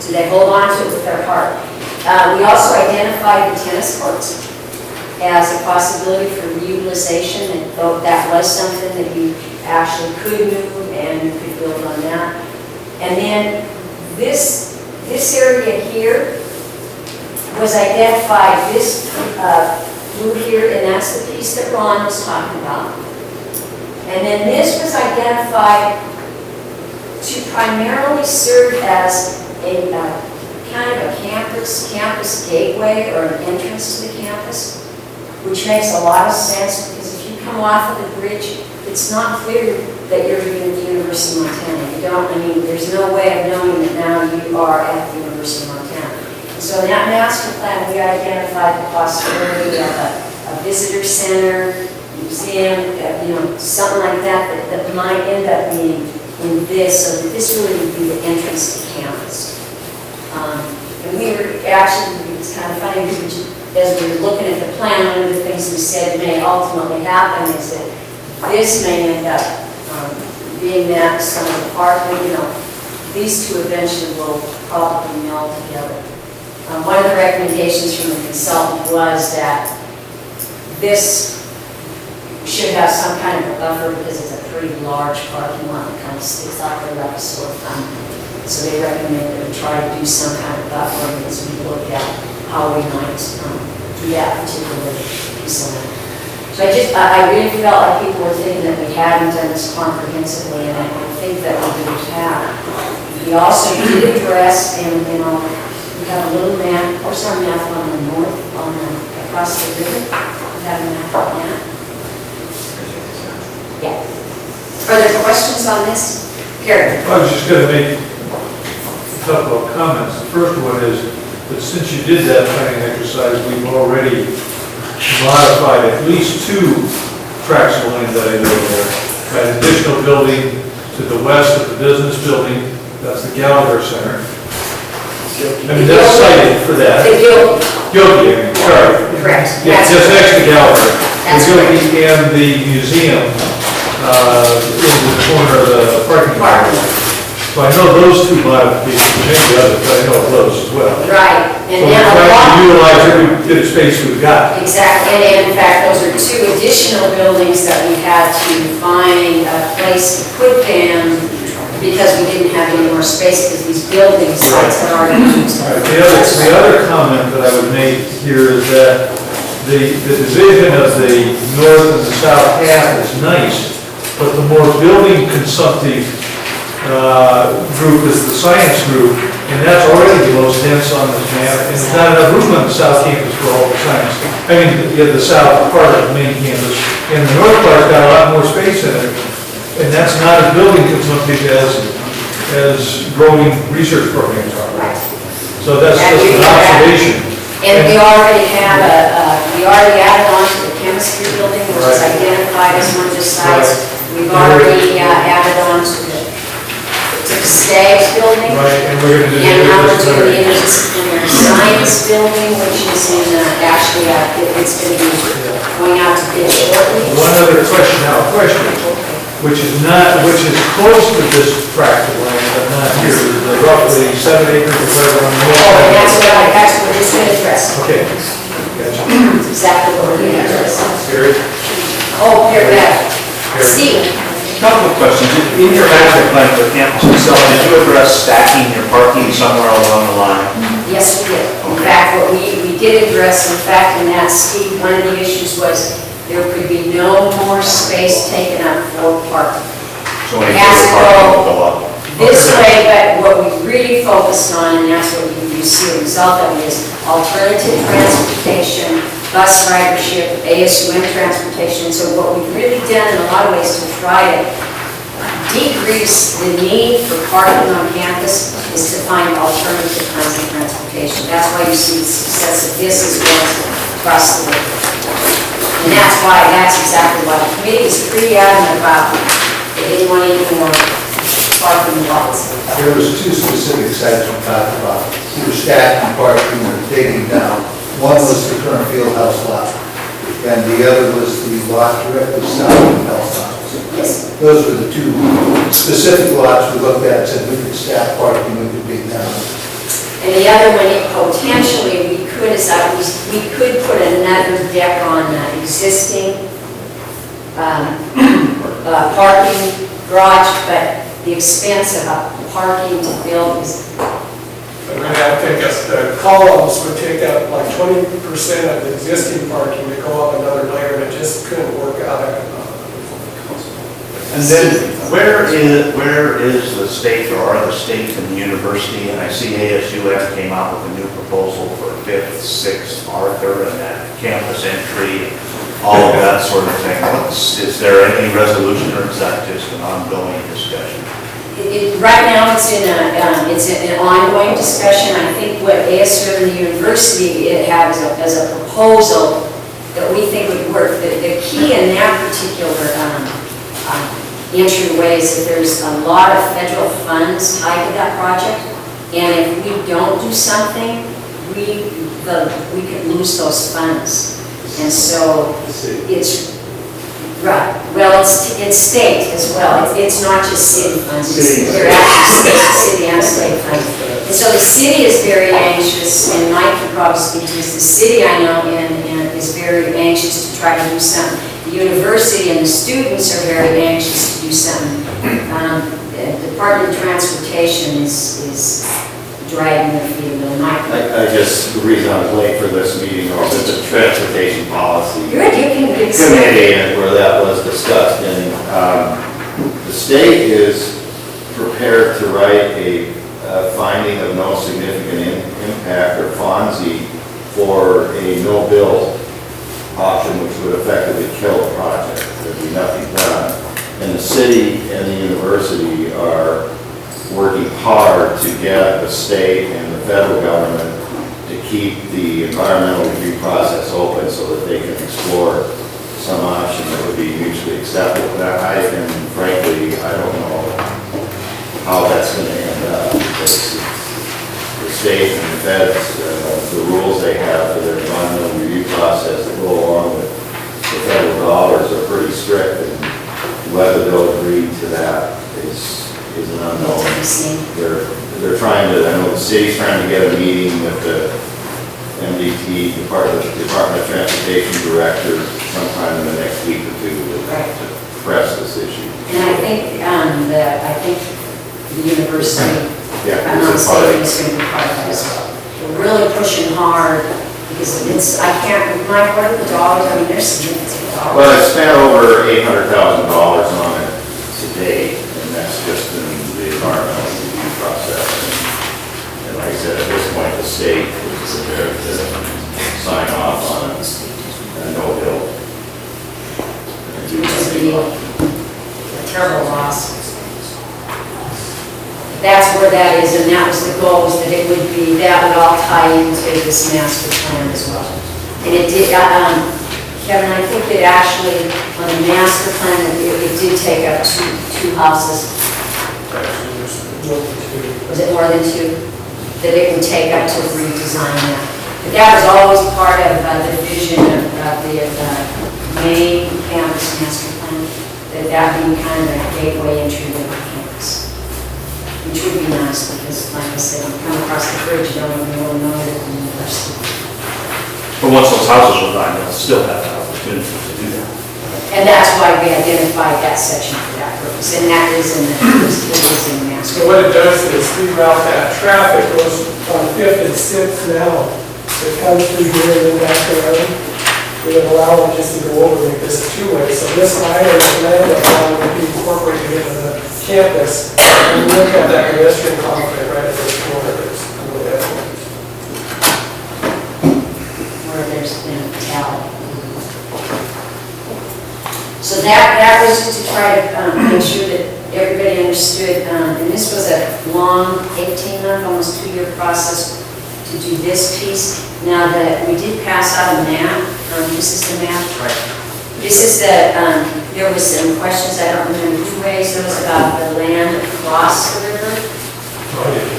so they hold on to it with their heart. We also identified the tennis courts as a possibility for reutilization, and though that was something that you actually could move and you could build on that. And then this area here was identified, this blue here, and that's the piece that Ron was talking about. And then this was identified to primarily serve as a kind of a campus gateway or an entrance to the campus, which makes a lot of sense because if you come off of the bridge, it's not clear that you're even at the University of Montana. You don't, I mean, there's no way of knowing that now you are at the University of Montana. And so in that master plan, we identified the possibility of a visitor center, museum, you know, something like that, that might end up being in this, so that this really would be the entrance to campus. And we were actually, it's kind of funny, because as we were looking at the plan, one of the things we said may ultimately happen is that this may end up being that some of the park, you know, these two eventually will probably meld together. One of the recommendations from the consultant was that this should have some kind of a buffer because it's a pretty large parking lot that kind of sticks out there like a sore thumb. So they recommend that we try to do some kind of buffer as we look at how we might do that particular piece of land. So I really felt like people were thinking that we hadn't done this comprehensively, and I think that we really have. We also did address, and you know, we have a little map, of course our map on the north, across the river. We have a map on that. Yeah. Are there questions on this? Karen? I was just going to make a couple of comments. The first one is that since you did that planning exercise, we've already modified at least 2 tracts of land that I know there. An additional building to the west of the business building, that's the Gallagher Center. I mean, that's cited for that. The Gilby, I mean, sorry. Correct. Yeah, just next to Gallagher. That's The Gilby and the museum in the corner of the parking lot. So I know those 2 modifications, maybe others, but I know those as well. Right. So And we're then a trying lot. to utilize every bit of space we've got. Exactly, and in fact, those are 2 additional buildings that we had to find a place to put them because we didn't have any more space because these building sites had already been used. All right, the other comment that I would make here is that the division of the north and the south half is nice, but the more building consumptive group is the science group, and that's already the most dense on this map, and there's not enough room on the south campus for all the science. I mean, the south part of the main campus, and the north part's got a lot more space in it, and that's not as building consumptive as growing research programs are. So that's just an observation. And we already have we already added on to the chemistry building, which is identified as one of the sites. We've already added on to the STAGS building. Right, and we're going to do And now we're the doing the interdisciplinary science building, which is in, actually, it's going to be going out to bid shortly. One other question, which is close to this tract of land, but not here, the roughly 7 acres or whatever on the Oh, and north. that's what it's going to address. Okay, gotcha. That's exactly what we're going to address. Here. Oh, here, back. Steve? Couple of questions. In your master plan for the campus itself, did you address stacking your parking somewhere along the line? Yes, we did. In fact, what we did address, in fact, in that, Steve, one of the issues was there could be no more space taken up for parking. So when It you has get to your parking go will go up. this way, but what we really focused on, and that's what you see a result of, is alternative transportation, bus ridership, ASUM transportation. So what we've really done in a lot of ways to try to decrease the need for parking on campus is to find alternative kinds of transportation. That's why you see the success of this as well across the board. And that's exactly why the committee is pretty adamant about they didn't want any more parking lots. There was two specific sites we talked about, either stacking parking or taking down. One was the current field house lot, and the other was the lot directly south of the health office. Yes. Those were the two specific lots we looked at, said we could stack parking, we could take down. And the other one, potentially, we could, we could put another deck on the existing parking garage, but the expense of parking to build is, We're gonna have to take us, the columns would take up like 20% of the existing parking to go up another layer, and it just couldn't work out economically. And then where is the state, or are the state and the university? And I see ASUM came out with a new proposal for 5th, 6th, Arthur, and that campus entry, all of that sort of thing. Is there any resolution, or is that just an ongoing discussion? Right now, it's in an ongoing discussion. I think what ASU and the university have as a proposal that we think would work. The key in that particular entryway is that there's a lot of federal funds tied to that project, and if we don't do something, we could lose those funds. And so it's right. Well, it's state as well. It's not just city funds. They're actually city and state funds. And so the city is very anxious, and Mike can probably speak to this. The city, I know, and is very anxious to try to do something. The university and the students are very anxious to do something. The Department of Transportation is dragging their feet a little. Mike? I guess the reason I was late for this meeting was at the transportation policy Good, you can get committee and where that was discussed. And the state is prepared to write a finding of no significant impact, or FONSI, for a no-bill option, which would effectively kill the project. There'd be nothing done. And the city and the university are working hard to get the state and the federal government to keep the environmental review process open so that they can explore some option that would be mutually acceptable. And frankly, I don't know how that's going to end up. Because the state and the feds, the rules they have for their environmental review process that go along with the federal dollars are pretty strict, and whether they'll agree to that is an unknown. They're trying to, I know the city's trying to get a meeting with the MDT, Department of Transportation Director, sometime in the next week or two to press this issue. And I think the university, Yeah, I'm not it's a part of saying it's going to be part of that as well. We're really pushing hard Because it's, I can't, Mike, what are the dollars? I mean, there's significant dollars. Well, I spent over $800,000 on it to date, and that's just in the environmental review process. And like I said, at this point, the state is prepared to sign off on a no-bill. Which would be a terrible loss. That's where that is, and that was the goal, was that it would be, that would all tie into this master plan as well. And it did, Kevin, I think it actually, on the master plan, it did take up two houses. Was it more than two? That it would take up to redesign that. But that was always part of the vision of the main campus master plan, that being kind of a gateway entry to the campus. Which would be nice, because like I said, you come across the bridge, you don't even really know that the university. But once those houses are done, they'll still have the opportunity to do that. And that's why we identified that section for that purpose, and that is in the, it is in the master. So what it does is reroute that traffic, goes on 5th and 6th now. It comes through here and then back around. We would allow them just to go over, make this a two-way. So this line of land would be incorporated into the campus. And we look at that pedestrian conflict right at this corner. Where there's been a towel. So that was just to try to make sure that everybody understood, and this was a long 18-month, almost 2-year process to do this piece. Now that we did pass out a map, this is the map. Right. This is the, there was some questions, I don't remember who raised those, about the land across the river.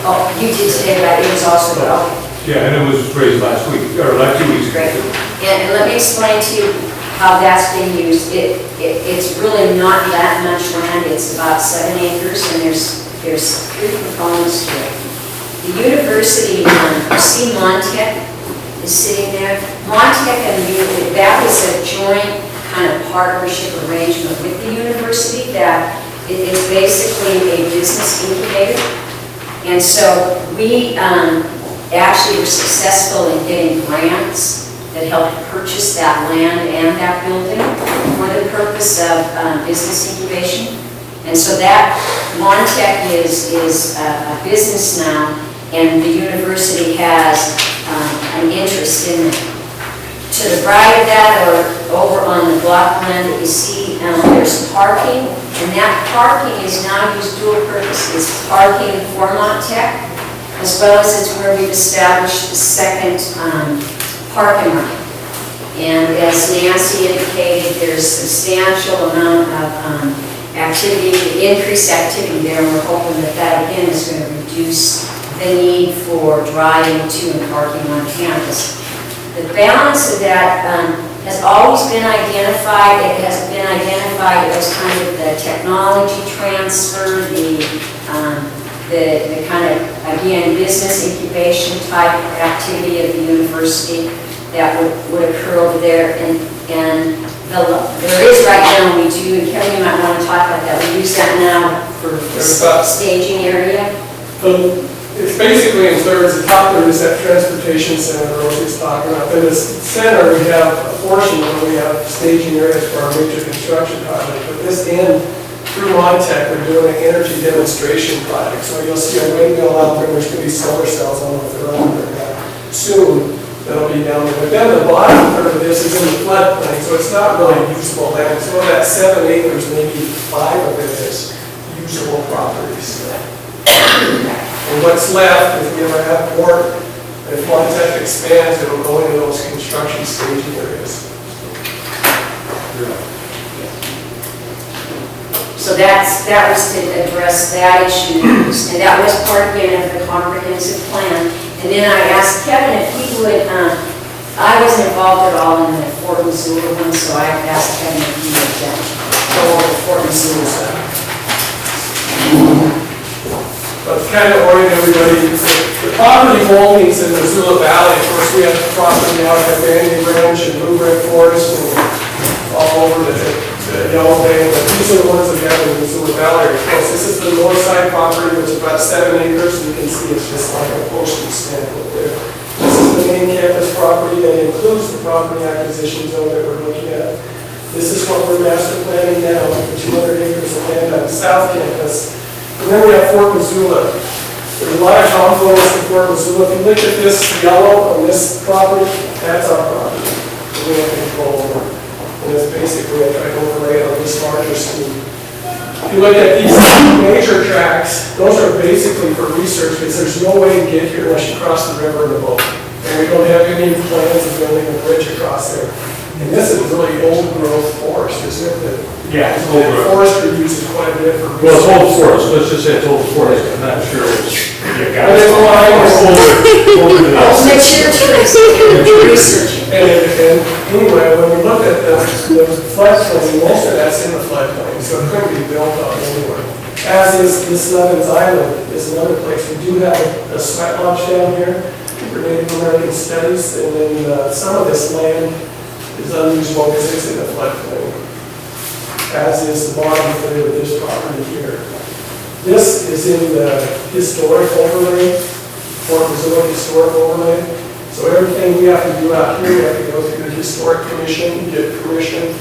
Oh, you did say that, it was also, okay. Yeah, and it was raised last week, or like 2 weeks ago. Great. And let me explain to you how that's being used. It's really not that much land, it's about 7 acres, and there's 3 components to it. The university, you see Montech is sitting there. Montech and the university, that was a joint kind of partnership arrangement with the university that it's basically a business incubator. And so we actually were successful in getting grants that helped purchase that land and that building for the purpose of business incubation. And so that Montech is a business now, and the university has an interest in it. To the right of that, or over on the block plan that you see, there's parking, and that parking is now used dual purpose. It's parking for Montech, as well as it's where we've established the second parking lot. And as Nancy indicated, there's substantial amount of activity, increased activity there, and we're hoping that that again is going to reduce the need for driving to and parking on campus. The balance of that has always been identified. It has been identified as kind of the technology transfer, the kind of, again, business incubation type activity of the university that would occur over there. And there is right now, we do, and Kevin, you might want to talk about that, we use that now for staging area. It's basically in thirds. The top third is that transportation center Rosie's talking about. In the center, we have a portion where we have staging areas for our major construction project. But this end, through Montech, we're doing an energy demonstration project. So you'll see a windmill out there, which could be solar cells. I don't know if they're on there soon. That'll be down there. But then the bottom third of this is in the floodplain, so it's not really usable land. So that 7 acres, maybe 5 of it is usable properties. And what's left, if we ever have more, if Montech expands, it'll go into those construction staging areas. So that was to address that issue, and that was part again of the comprehensive plan. And then I asked Kevin if he would, I wasn't involved at all in the Fort Missoula one, so I asked Kevin if he would go over the Fort Missoula stuff. But to kind of orient everybody, the property holdings in Missoula Valley, of course, we have the property out at Banyan Ranch and Blue Ridge Forest and all over the Yellow Bay, but these are the ones that we have in the Missoula Valley. Of course, this is the north side property, which is about 7 acres, and you can see it's just like a postage stamp up there. This is the main campus property that includes the property acquisition zone that we're looking at. This is what we're master planning now, the 200 acres of land on the south campus. And then we have Fort Missoula. There's a lot of confluence in Fort Missoula. If you look at this yellow on this property, that's our property. that we have control over. And it's basically a tried overlay on this larger scheme. If you look at these major tracks, those are basically for research because there's no way to get here unless you cross the river in a boat. And we don't have any plans of building a bridge across there. And this is really old growth forest, isn't it? Yeah, it's old growth. Forestry uses quite a bit for. Well, it's old forest, let's just say it's old forest, I'm not sure it's. But it's older than us. Make sure to research. And anyway, when we look at the floodplain, most of that's in the floodplain, so it couldn't be built on anywhere. As is this Levin's Island is another place. We do have a sweat lodge down here for Native American studies, and then some of this land is unusual because it's in the floodplain, as is the bottom third of this property here. This is in the historic overlay, Fort Missoula Historic Overlay. So everything we have to do out here, we have to go through the Historic Commission, get permission.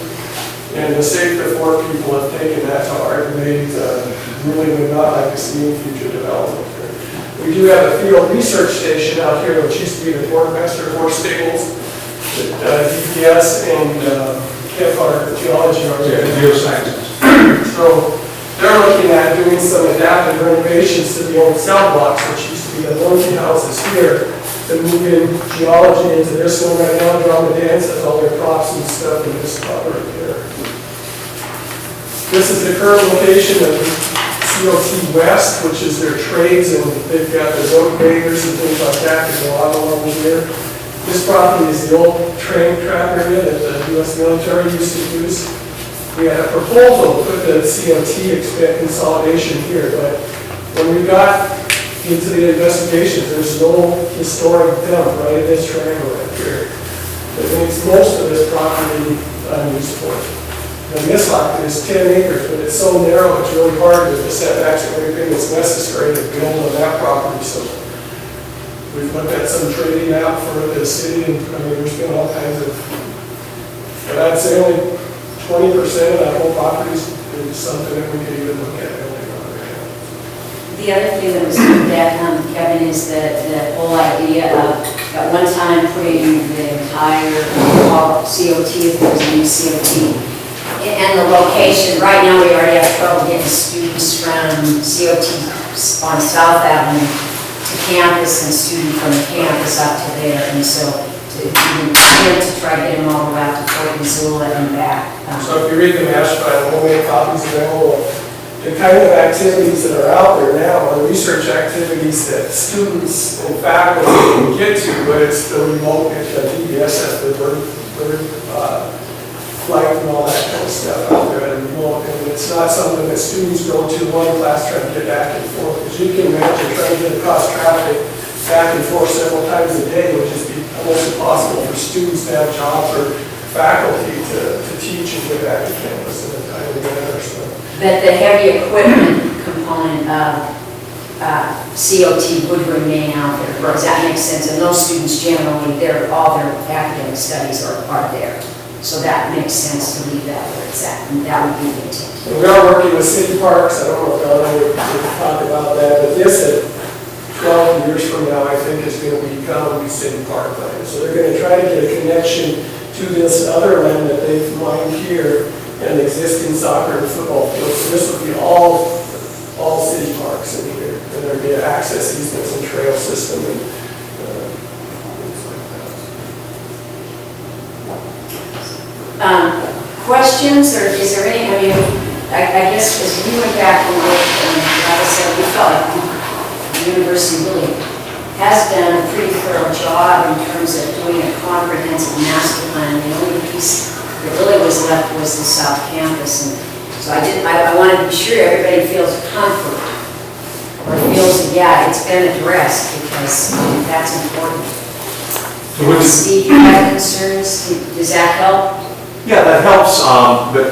And the Save the Fort people have taken that to heart, and they really would not like to see any future development here. We do have a field research station out here, which used to be the Quartermaster Horse Stables, that DPS and Campfire Geology are there. Geosciences. So they're looking at doing some adaptive renovations to the old cell blocks, which used to be the lonely houses here, to move in geology into this one right now. Drama Dance has all their props and stuff in this spot right there. This is the current location of COT West, which is their trades, and they've got the road graders and things like that. There's a lot along here. This property is the old train track area that the U.S. military used to use. We had a proposal to put the COT consolidation here, but when we got into the investigations, there's no historic dump right in this triangle right here. That makes most of this property unusable. And this lot is 10 acres, but it's so narrow, it's really hard with the setbacks and everything that's necessary to build on that property. So we've looked at some trading out for the city, and I mean, there's been all kinds of, but I'd say only 20% of that whole property is something that we could even look at building on right now. The other thing that was looked at, Kevin, is the whole idea of at one time putting the entire COT, if there was a new COT, and the location. Right now, we already have trouble getting students from COT on South Avenue to campus and students from campus up to there, and so to try to get them all the way out to Fort Missoula and back. So if you read the master plan, we'll make copies available. The kind of activities that are out there now are research activities that students and faculty can get to, but it's the remote, the DBS has the bird flight and all that kind of stuff out there at a remote, and it's not something that students go to one class trying to get back and forth. Because you can imagine trying to get across traffic back and forth several times a day, which is almost impossible for students to have jobs or faculty to teach and get back to campus in a timely manner. So. But the heavy equipment component of COT would remain out there. Does that make sense? And those students generally, all their academic studies are there. So that makes sense to leave that where it's at, and that would be the intent. So we are working with city parks. I don't know if Donna would talk about that, but this at 12 years from now, I think is going to become city park land. So they're going to try to get a connection to this other land that they've mined here and existing soccer and football fields. So this will be all city parks in here, and there'll be an access easements and trail system and things like that. Questions, or is there any? I mean, I guess as we went back and looked, and like I said, we felt like the university really has done a pretty thorough job in terms of doing a comprehensive master plan. The only piece that really was left was the South Campus, and so I wanted to be sure everybody feels comfort or feels that, yeah, it's been addressed, because that's important. Steve, you have concerns? Does that help? Yeah, that helps.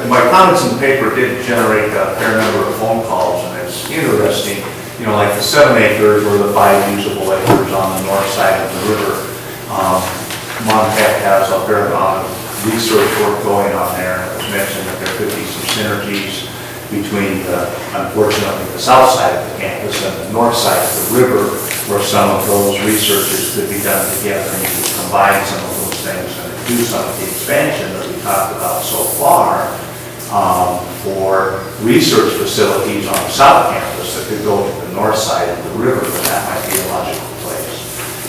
My comments in the paper did generate a fair number of phone calls, and it's interesting. You know, like the 7 acres or the 5 usable acres on the north side of the river. Montech has a fair amount of research work going on there. It was mentioned that there could be some synergies between unfortunately, the south side of the campus and the north side of the river, where some of those researches could be done together, and you could combine some of those things and do some of the expansion that we talked about so far for research facilities on the south campus that could go to the north side of the river, and that might be a logical place.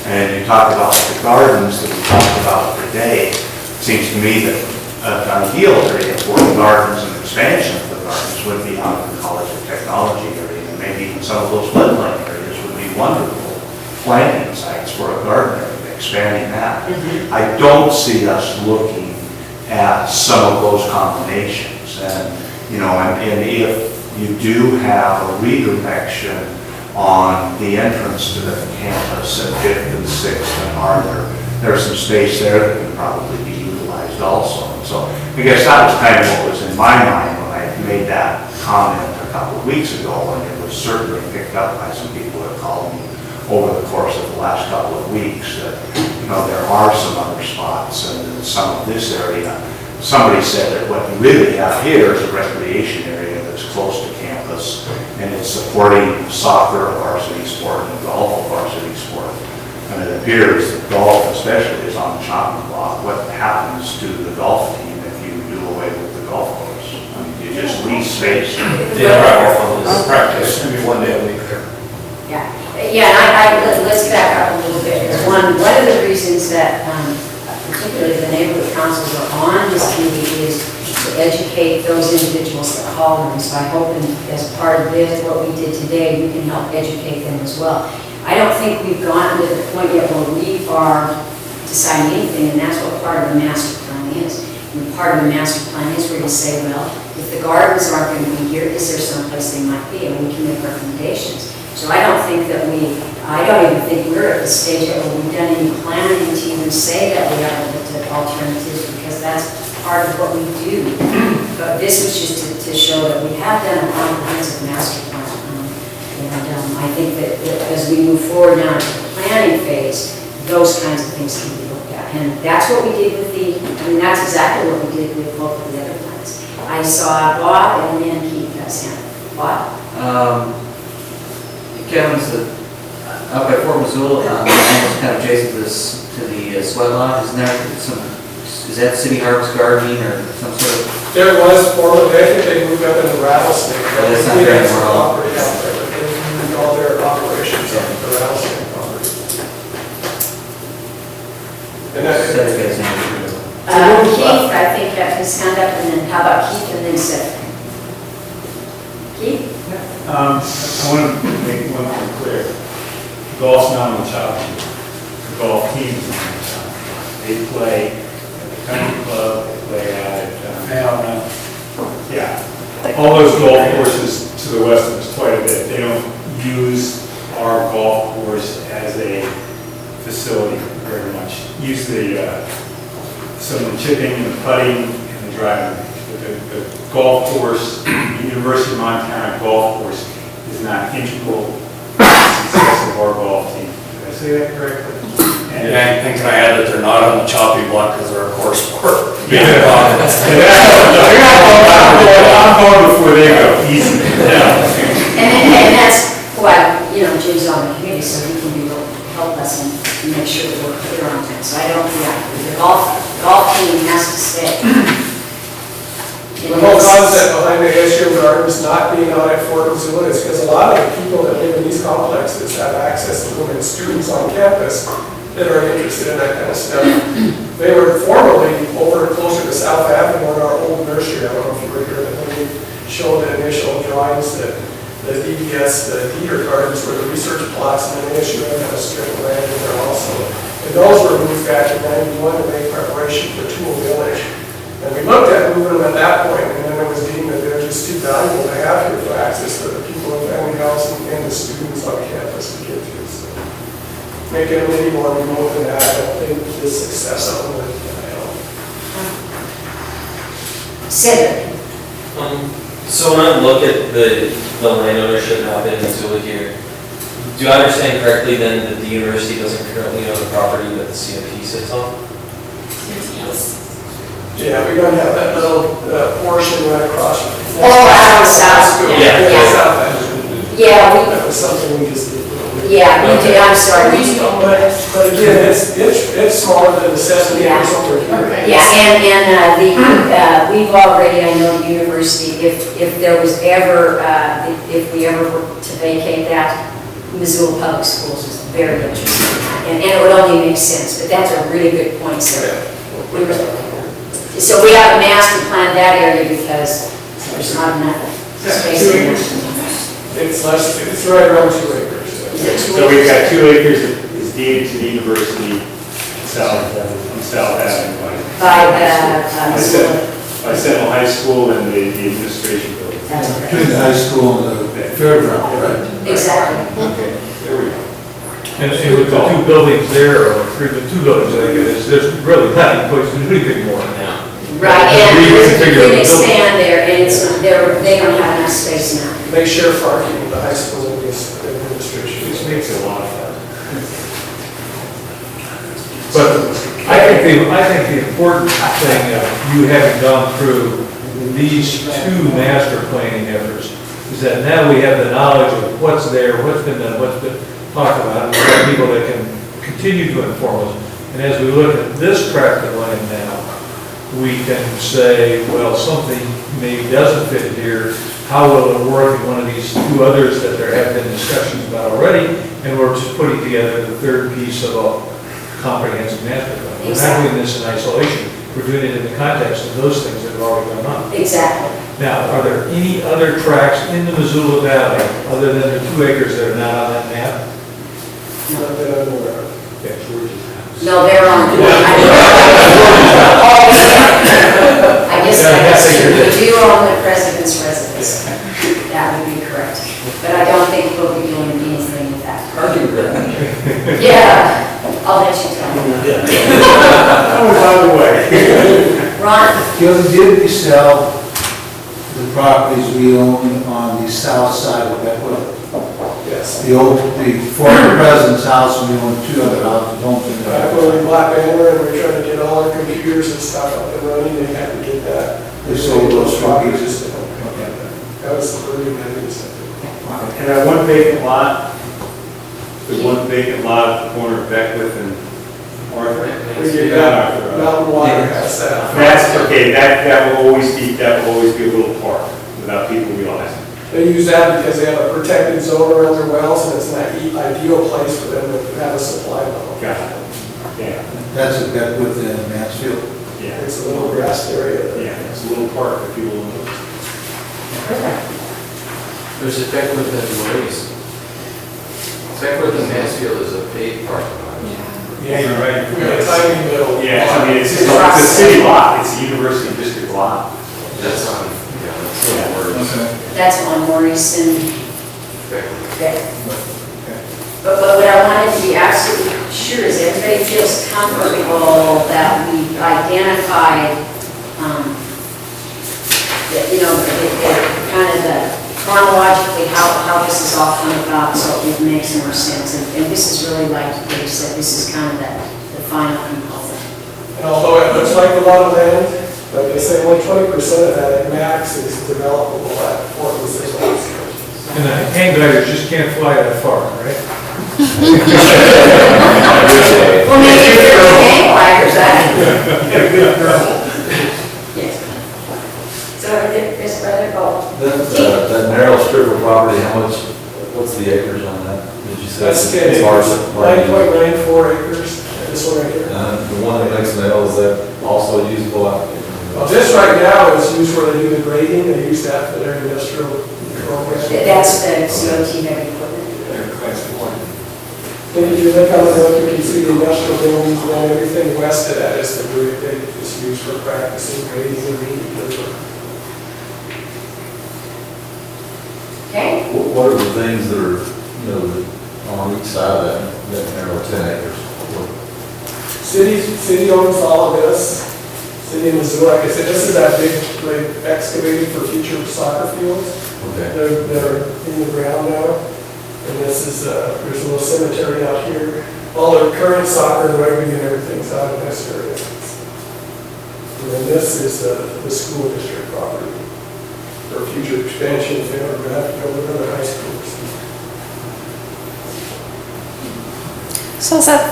And you talked about the gardens that we talked about today. It seems to me that an ideal area for the gardens and expansion of the gardens would be out in the College of Technology area, and maybe even some of those floodplain areas would be wonderful planting sites for a garden area, expanding that. I don't see us looking at some of those combinations, and and if you do have a redirection on the entrance to the campus at 5th and 6th and Arthur, there's some space there that can probably be utilized also. And so I guess that was kind of what was in my mind when I made that comment a couple of weeks ago, and it was certainly picked up by some people that called me over the course of the last couple of weeks that, there are some other spots and in some of this area. Somebody said that what you really have here is a recreation area that's close to campus, and it's supporting soccer, a varsity sport, and golf, a varsity sport. And it appears that golf especially is on the chopping block. What happens to the golf team if you do away with the golf course? I mean, you just leave space. Practice, maybe one day a week there. Let's back up a little bit. One of the reasons that particularly the neighborhood councils are on this committee is to educate those individuals that call them. So I hope as part of this, what we did today, we can help educate them as well. I don't think we've gotten to the point yet where we are deciding anything, and that's what part of the master plan is. And part of the master plan is where you say, well, if the gardens aren't going to be here, is there someplace they might be, and we can make recommendations. So I don't even think we're at the stage yet where we've done any planning to even say that we have looked at alternatives, because that's part of what we do. But this was just to show that we have done a comprehensive master plan. And I think that as we move forward now to the planning phase, those kinds of things can be looked at. And that's what we did with that's exactly what we did with both of the other plans. I saw Bob and then Keith has him. Bob? Kevin's up at Fort Missoula, almost kind of adjacent to the sweat lodge. Isn't there is that City Harvest Gardening or some sort of? There was formerly, I think they moved up into Rattlesnake. That's not there anymore. Operate out there, but they moved all their operations up to the Rattlesnake property. And Keith, I think, had his hand up, and then how about Keith and then Seth? Keith? I want to make one thing clear. Golf's not on the chopping block. The golf team is not on the chopping block. They play at the country club, they play out at, yeah. All those golf courses to the west of us quite a bit. They don't use our golf course as a facility very much. Use some of the chipping and the putting and the driving. The golf course, the University of Montana golf course is not integral to the success of our golf team. Did I say that correctly? And can I add that they're not on the chopping block because they're a core sport? Yeah. I'm going before they go. Easy. And that's why, Jim's on the committee, so he can help us and make sure that we're clear on that. So I don't, the golf team has to stay. The whole concept behind the ASU Gardens not being out at Fort Missoula is because a lot of the people that live in these complexes have access to them and students on campus that are interested in that kind of stuff. They were formerly over closer to South Avenue in our old nursery. I don't know if you were here, but when we showed the initial drawings that the DBS, the Dieter Gardens were the research plots, and then ASU had a strip of land in there also. And those were moved back in '91 to make preparation for Tool Village. And we looked at moving them at that point, and then it was deemed that they're just too valuable to have here for access to the people in family housing and the students on campus to get to. So making them any more remote than that, I don't think the success of them would help. Cedric? So when I look at the land ownership map in Missoula here, Do I understand correctly then that the university doesn't currently own the property that the CIP sits on? Yeah, we're gonna have that little portion right across. Oh, out on South. Yeah, South end. Yeah, That was something we just did. yeah, we did, I'm sorry. we did. But again, it's smaller than the 70 Yeah. acres over here. Yeah, and we've already, I know the university, if there was ever, if we ever were to vacate that, Missoula Public Schools is very interested. And it would only make sense, but that's a really good point, sir. So we have a master plan that area because there's not enough space in there. It's less, it's right around 2 acres. So we've got 2 acres that is deeded to the university south Avenue. By Sentinel High School and the administration building. That's Between the correct. high school and the fairground, right? Exactly. Okay, there we go. And with the 2 buildings there, or the 2 buildings, I think there's really not any place to do anything more now. Right, and Reconfigure we the can expand there, and it's, they don't have enough space now. They share parking with the high school and the administration. Which makes it a lot of fun. But I think the important thing of you having gone through these 2 master planning efforts is that now we have the knowledge of what's there, what's been done, what's been talked about, and we have people that can continue to inform us. And as we look at this tract of land now, we can say, well, something maybe doesn't fit here. How will it work in one of these 2 others that there have been discussions about already? And we're just putting together the 3rd piece of a comprehensive master plan. We're not doing this in isolation. We're doing it in the context of those things that have already gone on. Exactly. Now, are there any other tracts in the Missoula Valley, other than the 2 acres that are not on that map? Not that I'm aware of. Yeah, George's house. No, they're on. I guess that's true. We do own the president's residence. That would be correct. But I don't think we'll be doing anything with that. Argue with that. Yeah, I'll let you tell me. That was on the way. Ron? Did we sell the properties we own on the south side of Beckwith? Yes. The former president's house, and we own 2 other houses, homes in Back there. when we bought Banner and we were trying to get all our computers and stuff up and running, they had to get that. They sold those properties. properties. That was the early 90s. And that one vacant lot, the one vacant lot at the corner of Beckwith and Arthur. We get that, Mountain Water has that. That's, okay, that will always be a little park without people realizing. They use that because they have a protected zone around their wells, and it's an ideal place for them to have a supply level. Got it. Yeah, That's at Beckwith and Mansfield. yeah, It's a little grassed area. yeah, it's a little park that people will know. There's a Beckwith and Maurice. Beckwith and Mansfield is a paid parking lot. Yeah, you're right. We got a tiny little. Yeah, I mean, it's a city lot, it's a university district lot. That's on, yeah, that's on words. That's on Maurice and Beckwith. Beck. But what I wanted to be absolutely sure is everybody feels comfortable that we identified, kind of the chronologically how this is all come about, so it makes more sense. And this is really, like Dave said, this is kind of the final component. And although it looks like a lot of land, like they say, only 20% of that at max is developable at Fort Lucas. And the hang gliders just can't fly that far, right? Well, maybe if there were hang gliders, yes. So, Ms. Brother, That narrow strip of property, what's the acres on that? Did you say? That's 10 acres, 9.94 acres, this one right here. The one that makes the L, is that also usable out? Well, this right now is used where they do the grading, they use that for their industrial program. that's the COT heavy equipment. When you look on the hill, you can see the industrial buildings and everything west of that is the grid they just use for practicing grading and reading. Okay? What are the things that are, that on each side of that narrow 10 acres? City owns all of this. City of Missoula, like I said, this is that big, like, excavated for future soccer fields. Okay. They're in the ground now. And this is, there's a little cemetery out here. All the current soccer and rugby and everything's out in this area. And then this is the school district property. For future expansion, if they ever have to go to another high school. So is that?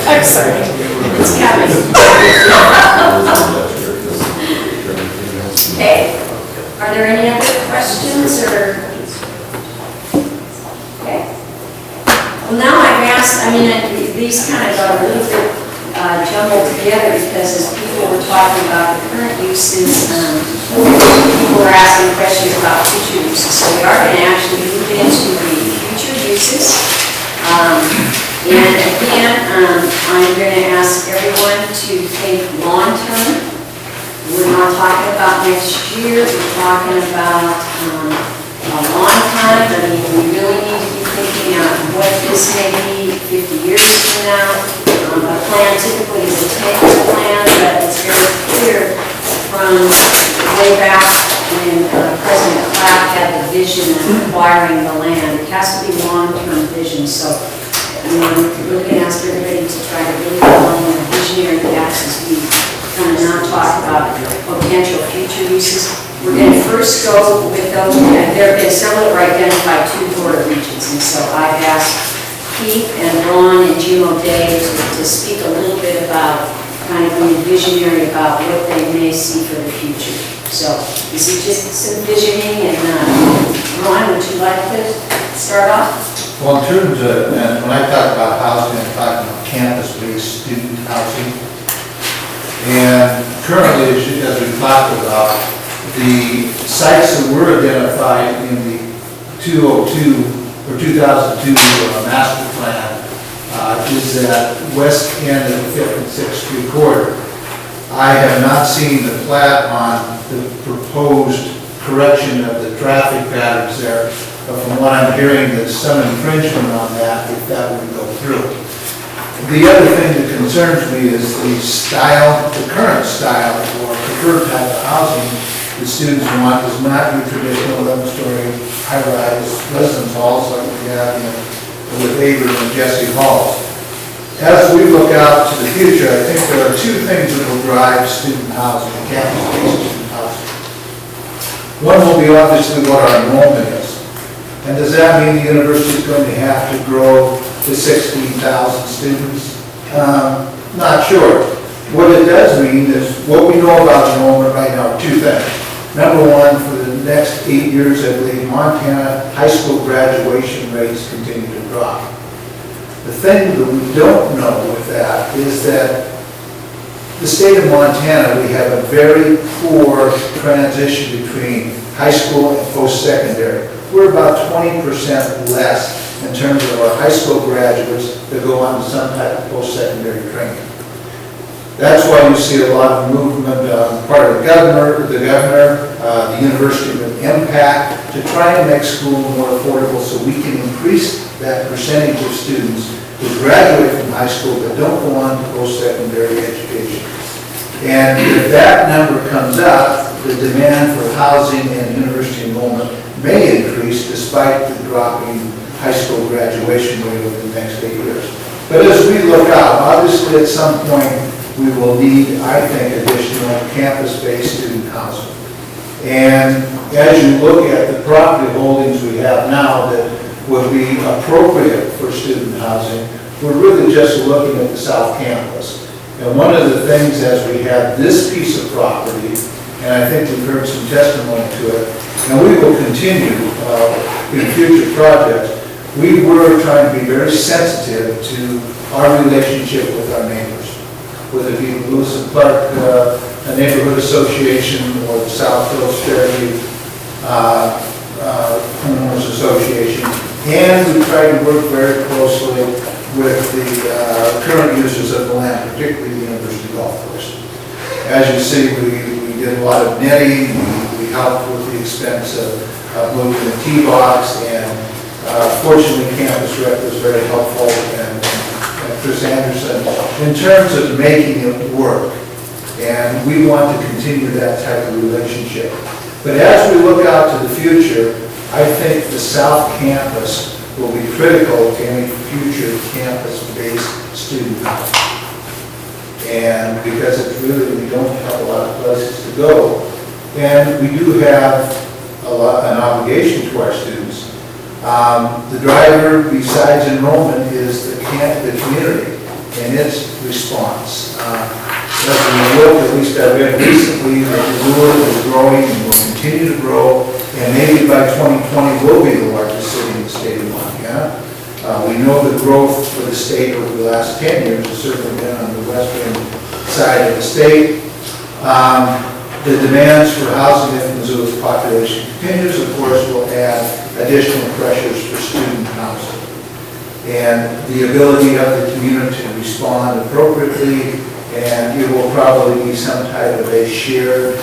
I'm sorry. It's Kathy. Okay, are there any other questions or? Okay. Well, now I've asked, these kind of got a little bit jumbled together because as people were talking about the current uses, people were asking questions about future uses. So we are going to actually move into the future uses. And again, I'm going to ask everyone to think long-term. We're not talking about next year, we're talking about a long time. We really need to be thinking of what this may be 50 years from now. A plan typically is a 10-year plan, but it's very clear from way back when President Clark had the vision of acquiring the land. It has to be long-term vision, so we're really going to ask everybody to try to really go on the visionary paths as we kind of not talk about potential future uses. We're going to first go with those, there have been several that were identified 2 border regions, and so I've asked Keith and Ron and Jim O'Day to speak a little bit about kind of being visionary about what they may see for the future. So this is just some visioning, and Ron, would you like to start off? Well, in terms of, and when I talk about housing, I'm talking about campus-based student housing. And currently, as we talked about, the sites that were identified in the 2002 master plan is that west end of the 5th and 6th Street corridor. I have not seen the plat on the proposed correction of the traffic patterns there, but from what I'm hearing, there's some infringement on that if that would go through. The other thing that concerns me is the style, the current style or preferred type of housing the students want is not your traditional 11-story high-rise residence halls like we have with Avery and Jesse Halls. As we look out to the future, I think there are 2 things that will drive student housing, campus-based student housing. One will be obviously what our enrollment is. And does that mean the university is going to have to grow to 16,000 students? Not sure. What it does mean is, what we know about enrollment right now are 2 things. Number one, for the next 8 years, I believe Montana high school graduation rates continue to drop. The thing that we don't know with that is that the state of Montana, we have a very poor transition between high school and post-secondary. We're about 20% less in terms of our high school graduates that go on to some type of post-secondary training. That's why you see a lot of movement on the part of the governor, the university with impact to try and make school more affordable so we can increase that percentage of students who graduate from high school but don't go on to post-secondary education. And if that number comes up, the demand for housing and university enrollment may increase despite the dropping high school graduation rate over the next 8 years. But as we look out, obviously at some point we will need, I think, additional campus-based student housing. And as you look at the property holdings we have now that would be appropriate for student housing, we're really just looking at the South Campus. And one of the things as we have this piece of property, and I think we've heard some testimony to it, and we will continue in future projects, we were trying to be very sensitive to our relationship with our neighbors, whether it be the Lewis and Clark Neighborhood Association or the South Hills Fairview Homeowners Association. And we tried to work very closely with the current users of the land, particularly the University Golf Course. As you see, we did a lot of netting, we helped with the expense of moving the tee box, and fortunately Campus Rec was very helpful, and Chris Anderson, in terms of making it work. And we want to continue that type of relationship. But as we look out to the future, I think the South Campus will be critical to any future campus-based student housing. And because it's really, we don't have a lot of places to go. And we do have an obligation to our students. The driver, besides enrollment, is the community and its response. As we look, at least I read recently, that the Lure is growing and will continue to grow, and maybe by 2020 will be the largest city in the state of Montana. We know the growth for the state over the last 10 years has certainly been on the western side of the state. The demands for housing if Missoula's population continues, of course, will add additional pressures for student housing. And the ability of the community to respond appropriately, and it will probably be some type of a shared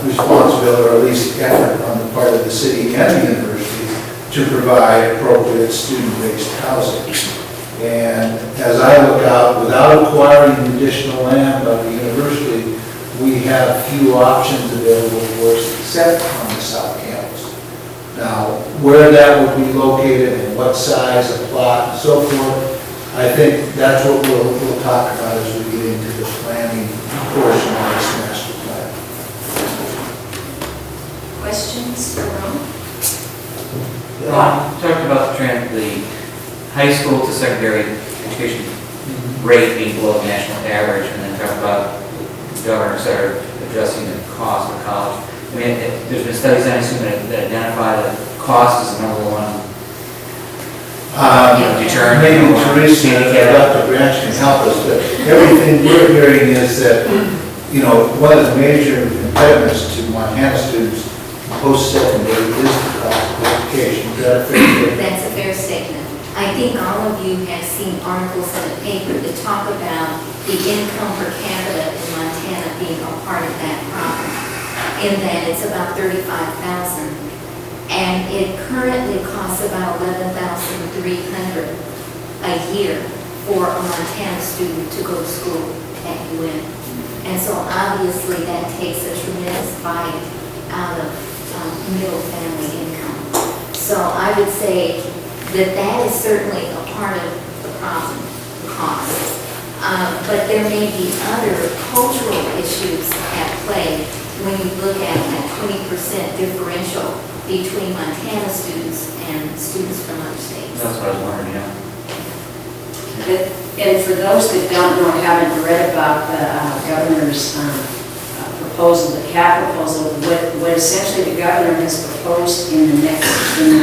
responsibility, or at least effort on the part of the city and the university to provide appropriate student-based housing. And as I look out, without acquiring additional land by the university, we have few options available for us except on the South Campus. Now, where that will be located and what size of plot and so forth, I think that's what we'll talk about as we get into the planning portion of this master plan. Questions for Ron? Talked about the high school to secondary education rate being below the national average, and then talked about governors that are addressing the cost of college. I mean, there's been studies, I assume, that identify that cost is the number one deterrent. Maybe Teresa and Dr. Branch can help us, but everything we're hearing is that, you know, one of the major impediments to Montana students post-secondary is the cost of education. Is that a fair statement? That's a fair statement. I think all of you have seen articles in the paper that talk about the income per capita in Montana being a part of that problem, in that it's about $35,000. And it currently costs about $11,300 a year for a Montana student to go to school at UM. And so obviously that takes a tremendous bite out of middle family income. So I would say that is certainly a part of the problem, the cost. But there may be other cultural issues at play when you look at that 20% differential between Montana students and students from other states. That's what I was wondering, yeah. And for those that don't know, haven't read about the governor's proposal, the cap proposal, what essentially the governor has proposed in the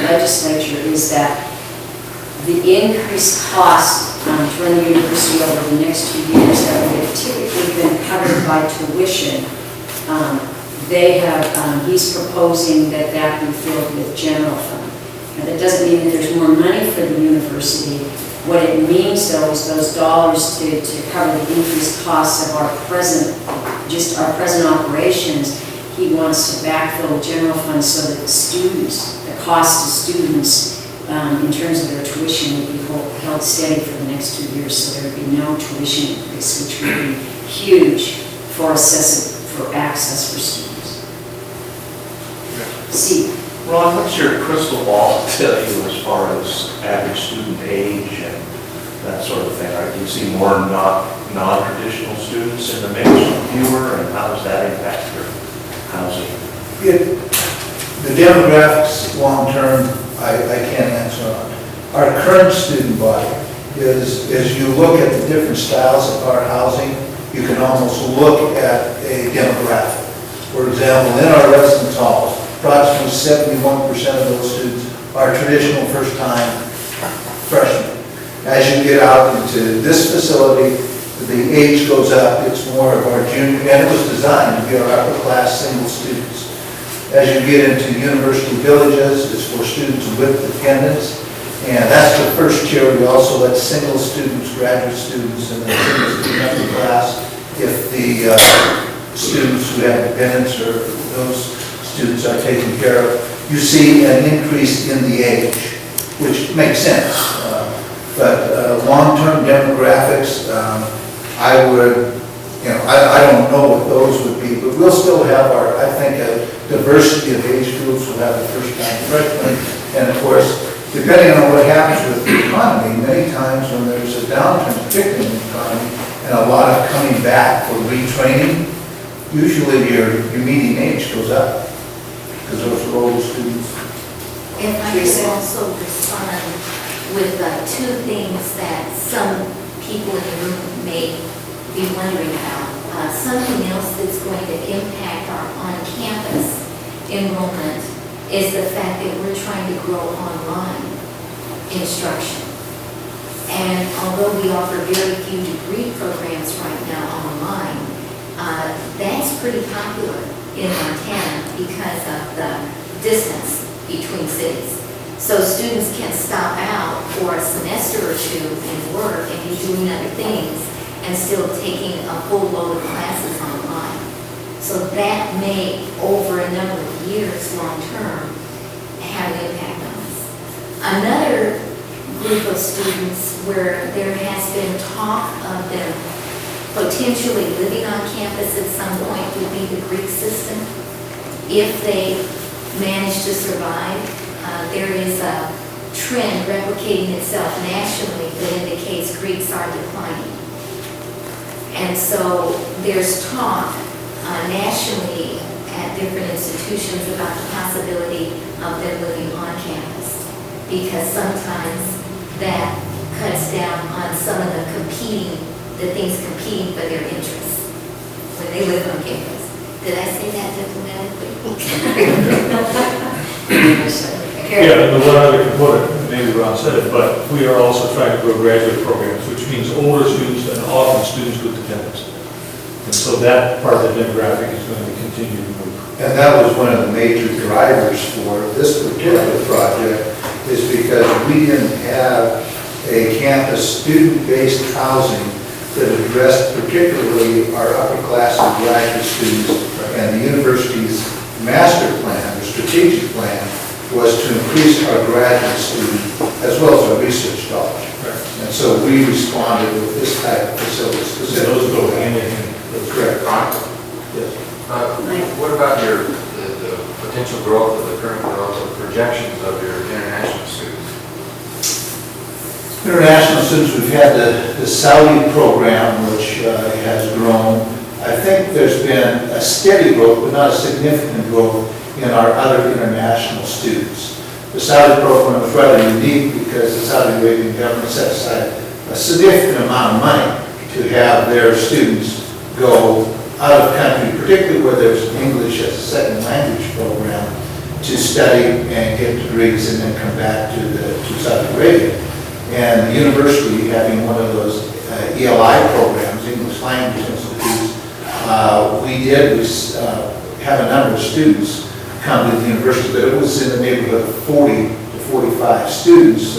legislature is that the increased cost to run the university over the next 2 years that would have typically been covered by tuition, he's proposing that be filled with general fund. Now, that doesn't mean that there's more money for the university. What it means, though, is those dollars to cover the increased costs of our present operations. He wants to backfill general funds so that the cost to students in terms of their tuition would be held steady for the next 2 years, so there would be no tuition increase, which would be huge for access for students. See, Ron, what's your crystal ball tell you as far as average student age and that sort of thing? Do you see more non-traditional students in the mix, fewer, and how does that impact your housing? The demographics long-term, I can't answer on. Our current student body is, as you look at the different styles of our housing, you can almost look at a demographic. For example, in our residence halls, approximately 71% of those students are traditional first-time freshmen. As you get out into this facility, the age goes up. It's more of our junior, and it was designed to be our upper-class single students. As you get into university villages, it's for students with dependents, and that's the first tier. We also let single students, graduate students, and then single student upper class if the students who have dependents or those students are taken care of. You see an increase in the age, which makes sense. But long-term demographics, I don't know what those would be, but we'll still have I think a diversity of age groups. We'll have a first-time freshman. And of course, depending on what happens with the economy, many times when there's a downturn, particularly in the economy, and a lot of coming back for retraining, usually your median age goes up, because those are older students. If I could also respond with two things that some people in the room may be wondering about. Something else that's going to impact our on-campus enrollment is the fact that we're trying to grow online instruction. And although we offer very few degree programs right now online, that's pretty popular in Montana because of the distance between cities. So students can stop out for a semester or two and work and be doing other things and still taking a full load of classes online. So that may, over a number of years, long-term, have an impact on us. Another group of students where there has been talk of them potentially living on campus at some point would be the Greek system. If they manage to survive, there is a trend replicating itself nationally that indicates Greeks are declining. And so there's talk nationally at different institutions about the possibility of them living on campus, because sometimes that cuts down on some of the things competing for their interests when they live on campus. Did I say that diplomatically? Yeah, and the one other component, maybe Ron said it, but we are also trying to grow graduate programs, which means older students and often students with dependents. And so that part of the demographic is going to continue to move. And that was one of the major drivers for this particular project, is because we didn't have a campus student-based housing that addressed particularly our upper class and graduate students. And the university's master plan, or strategic plan, was to increase our graduate students as well as our research dollars. And so we responded with this type of facility specifically. Those go hand in hand. That's correct. Yes. What about the potential growth of the current growth of projections of your international students? International students, we've had the Saudi program, which has grown. I think there's been a steady growth, but not a significant growth in our other international students. The Saudi program was rather unique because the Saudi Arabian government set aside a significant amount of money to have their students go out of country, particularly where there's English as a second language program, to study and get degrees and then come back to Saudi Arabia. And the university, having one of those ELI programs, English Language Institutes, we did have a number of students come to the university, but it was in the neighborhood of 40 to 45 students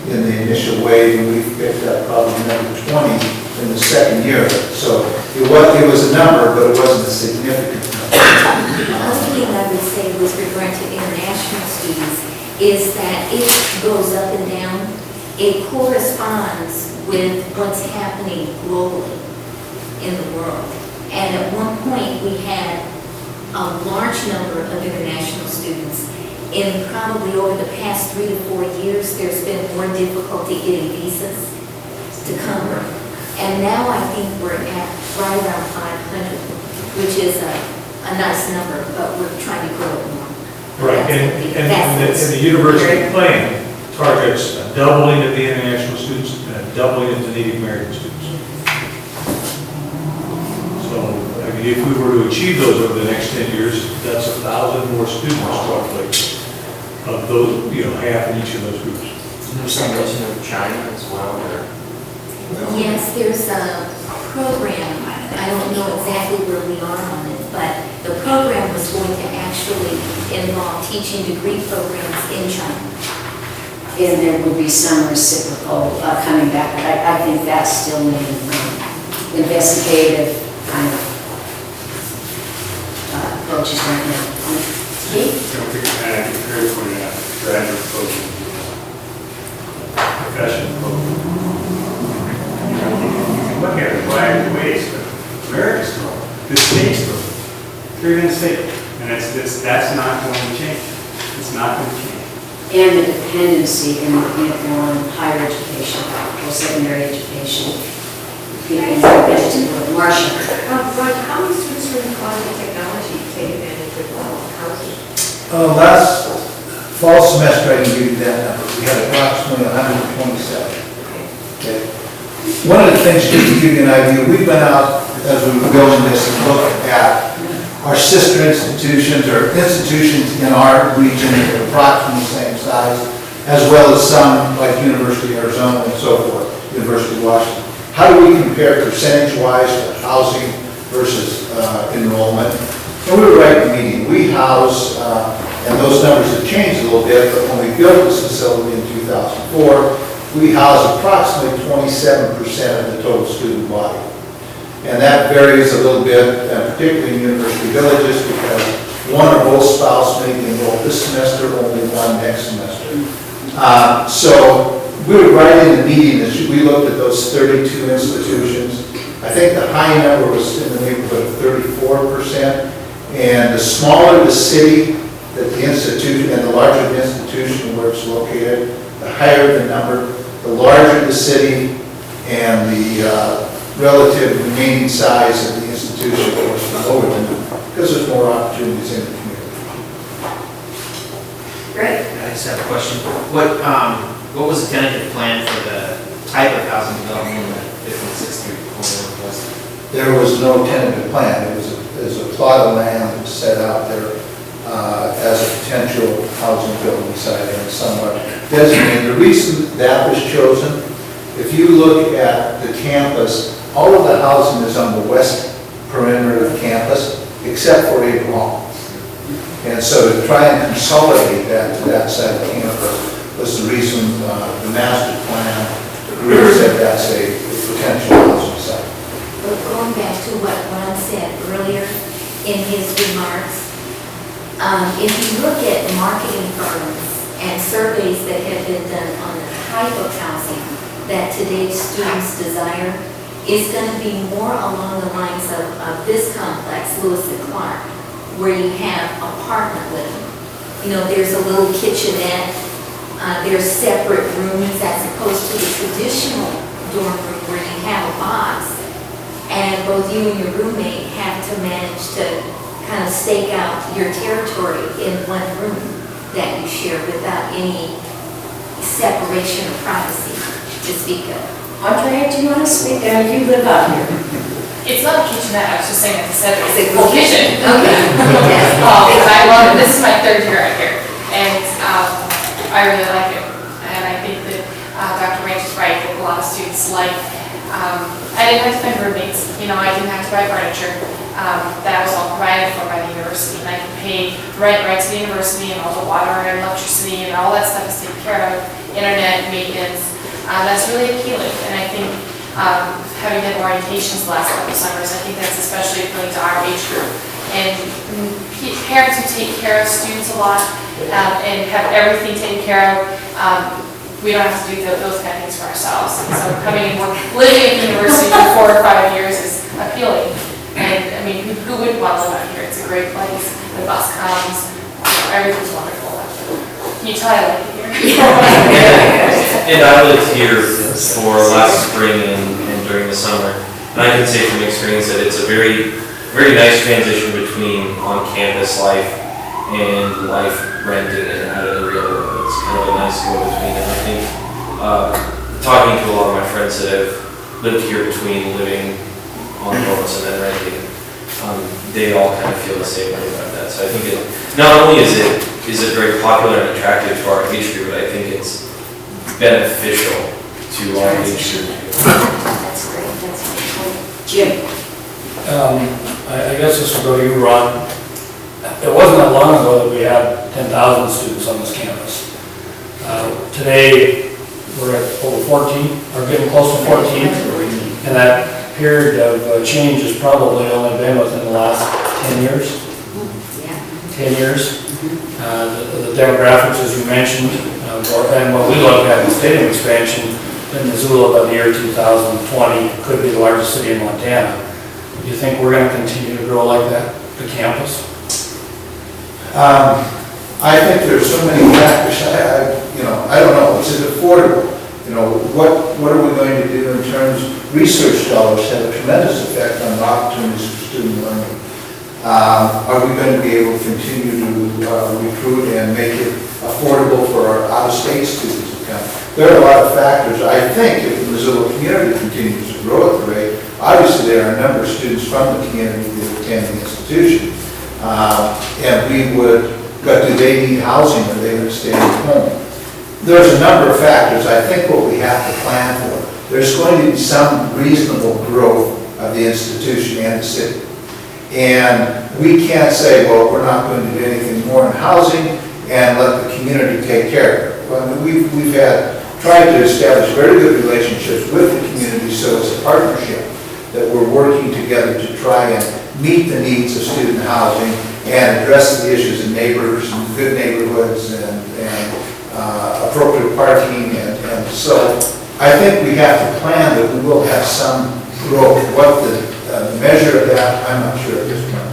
in the initial wave, and we picked up probably another 20 in the second year. So it was a number, but it wasn't a significant number. The other thing I would say with regard to international students is that it goes up and down. It corresponds with what's happening globally in the world. And at one point, we had a large number of international students. In probably over the past 3 to 4 years, there's been more difficulty getting visas to come. And now I think we're at right around 500, which is a nice number, but we're trying to grow it more. Right, and the university plan targets a doubling of the international students and a doubling of the Native American students. So, I mean, if we were to achieve those over the next 10 years, that's 1,000 more students roughly, of those, half in each of those groups. There's some mention of China as well there. Yes, there's a program, I don't know exactly where we are on it, but the program was going to actually involve teaching degree programs in China. And there will be some reciprocal coming back, but I think that's still an investigative kind of approaches right now. Keith? I think it's very pointed out, graduate coaching, professional coaching. Look at it, wide ways, but America's growing, the state's growing. They're going to stay, and that's not going to change. It's not going to change. And the dependency on higher education, post-secondary education. People move into Marshall. Ron, how many students are in quality technology take advantage of housing? Last fall semester, I can give you that number. We had approximately 127. Okay. One of the things, just to give you an idea, we went out as we were building this and looked at our sister institutions or institutions in our region that are approximately the same size, as well as some like University of Arizona and so forth, University of Washington. How do we compare percentage-wise for housing versus enrollment? And we were right in the median. We house, and those numbers have changed a little bit, but when we built this facility in 2004, we house approximately 27% of the total student body. And that varies a little bit, particularly in university villages, because one or both spouses may be enrolled this semester, only one next semester. So we were right in the median. We looked at those 32 institutions. I think the high number was in the neighborhood of 34%. And the smaller the city that the institution, and the larger the institution where it's located, the higher the number, the larger the city, and the relative remaining size of the institution, of course, the lower the number, because there's more opportunities in the community. Great. I just have a question. What was the tentative plan for the type of housing development in the 56th Street corridor request? There was no tentative plan. It was a plot of land that was set out there as a potential housing building site and somewhat designated. The reason that was chosen, if you look at the campus, all of the housing is on the west perimeter of campus, except for a block. And so to try and consolidate that to that side of campus was the reason the master plan, the group said that's a potential housing site. But going back to what Ron said earlier in his remarks, if you look at marketing firms and surveys that have been done on the type of housing that today's students desire, is going to be more along the lines of this complex, Lewis and Clark, where you have apartment living. You know, there's a little kitchenette, there's separate rooms as opposed to the traditional dorm room where you have a box, and both you and your roommate have to manage to kind of stake out your territory in one room that you share without any separation of privacy to speak of. Andrea, do you want to speak? You live out here. It's not a kitchenette, I was just saying that the set It's is a a full kitchen. Okay. Because I love it, this is my third year out here, and I really like it. And I think that Dr. Range is right, that a lot of students like, I didn't have to find roommates, you know, I didn't have to buy furniture. That was all provided for by the university, and I can pay rent right to the university, and all the water and electricity and all that stuff is taken care of, internet, maintenance. That's really appealing, and I think having had orientations the last couple of summers, I think that's especially appealing to our age group. And parents who take care of students a lot and have everything taken care of, we don't have to do those kind of things for ourselves. And so coming and living at the university for 4 or 5 years is appealing. And I mean, who wouldn't want to live out here? It's a great place. The bus comes, everything's wonderful. Can you tell I like it here? And I lived here for last spring and during the summer. And I can say from experience that it's a very, very nice transition between on-campus life and life renting and out of the real world. It's kind of a nice go-between. And I think talking to a lot of my friends that have lived here between living on homes and then renting, they all kind of feel the same way about that. So I think not only is it very popular and attractive to our age group, but I think it's beneficial to our age group. That's great, that's great. Jim? I guess this will go to you, Ron. It wasn't that long ago that we had 10,000 students on this campus. Today, we're at over 14, or getting close to 14, and that period of change has probably only been within the last 10 years. 10 years. The demographics, as you mentioned, and what we look at in stadium expansion in Missoula by the year 2020 could be the largest city in Montana. Do you think we're going to continue to grow like that, the campus? I think there's so many factors, I don't know, is it affordable? What are we going to do in terms, research dollars have a tremendous effect on opportunities for student learning. Are we going to be able to continue to recruit and make it affordable for our out-of-state students to come? There are a lot of factors. I think if the Missoula community continues to grow at the rate, obviously there are a number of students from the community that attend the institution. And we would, but do they need housing or are they going to stay at home? There's a number of factors. I think what we have to plan for, there's going to be some reasonable growth of the institution and the city. And we can't say, well, we're not going to do anything more in housing and let the community take care of it. Well, we've tried to establish very good relationships with the community, so it's a partnership that we're working together to try and meet the needs of student housing and address the issues in neighbors and good neighborhoods and appropriate parking. And so I think we have to plan that we will have some growth. What the measure of that, I'm not sure at this point.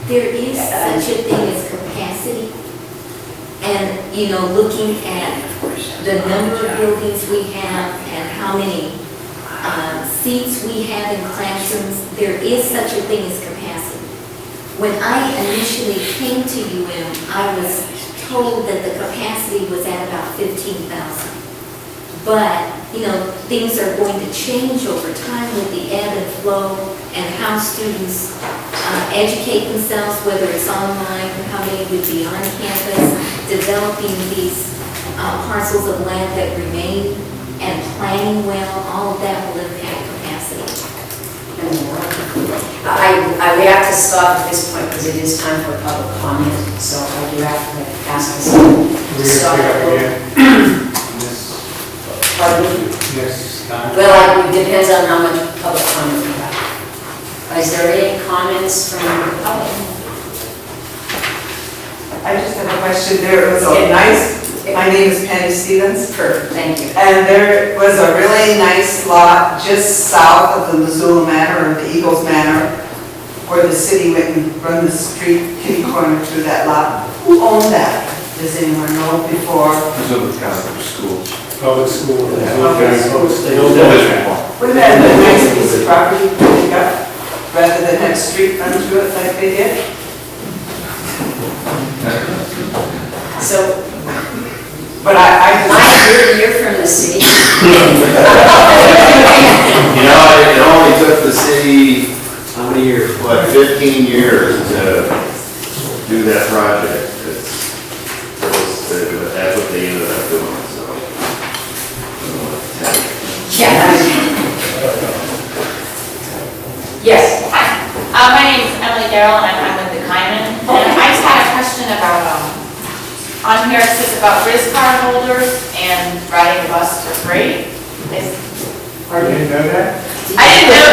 There is such a thing as capacity. And, looking at the number of buildings we have and how many seats we have in classrooms, there is such a thing as capacity. When I initially came to I was told that the capacity was at about 15,000. But, things are going to change over time with the ebb and flow and how students educate themselves, whether it's online, how many would be on campus, developing these parcels of land that remain and planning well, all of that will impact capacity. We have to stop at this point because it is time for public comment, so I do have to ask us to stop. Pardon? Yes. Well, it depends on how much public comment we have. Is there any comments from the public? I just have a question. There was a my name is Penny Stevens. Perfect, thank you. And there was a really nice lot just south of the Missoula Manor, or the Eagles Manor, where the city went and run the street kitty corner through that lot. Who owned that? Does anyone know before? Missoula County Schools. Public school. Wouldn't that have been a nice piece of property to pick up, rather than have street run through it like they did? So, but you're from the city. It only took the city, how many years? 15 years to do that project. That's what they ended up doing, so. Yes. My name is Emily Darrell, and I'm with the Kyman. And I just had a question about, on here it says about RIS card holders and riding the bus for free. You didn't know that? I didn't know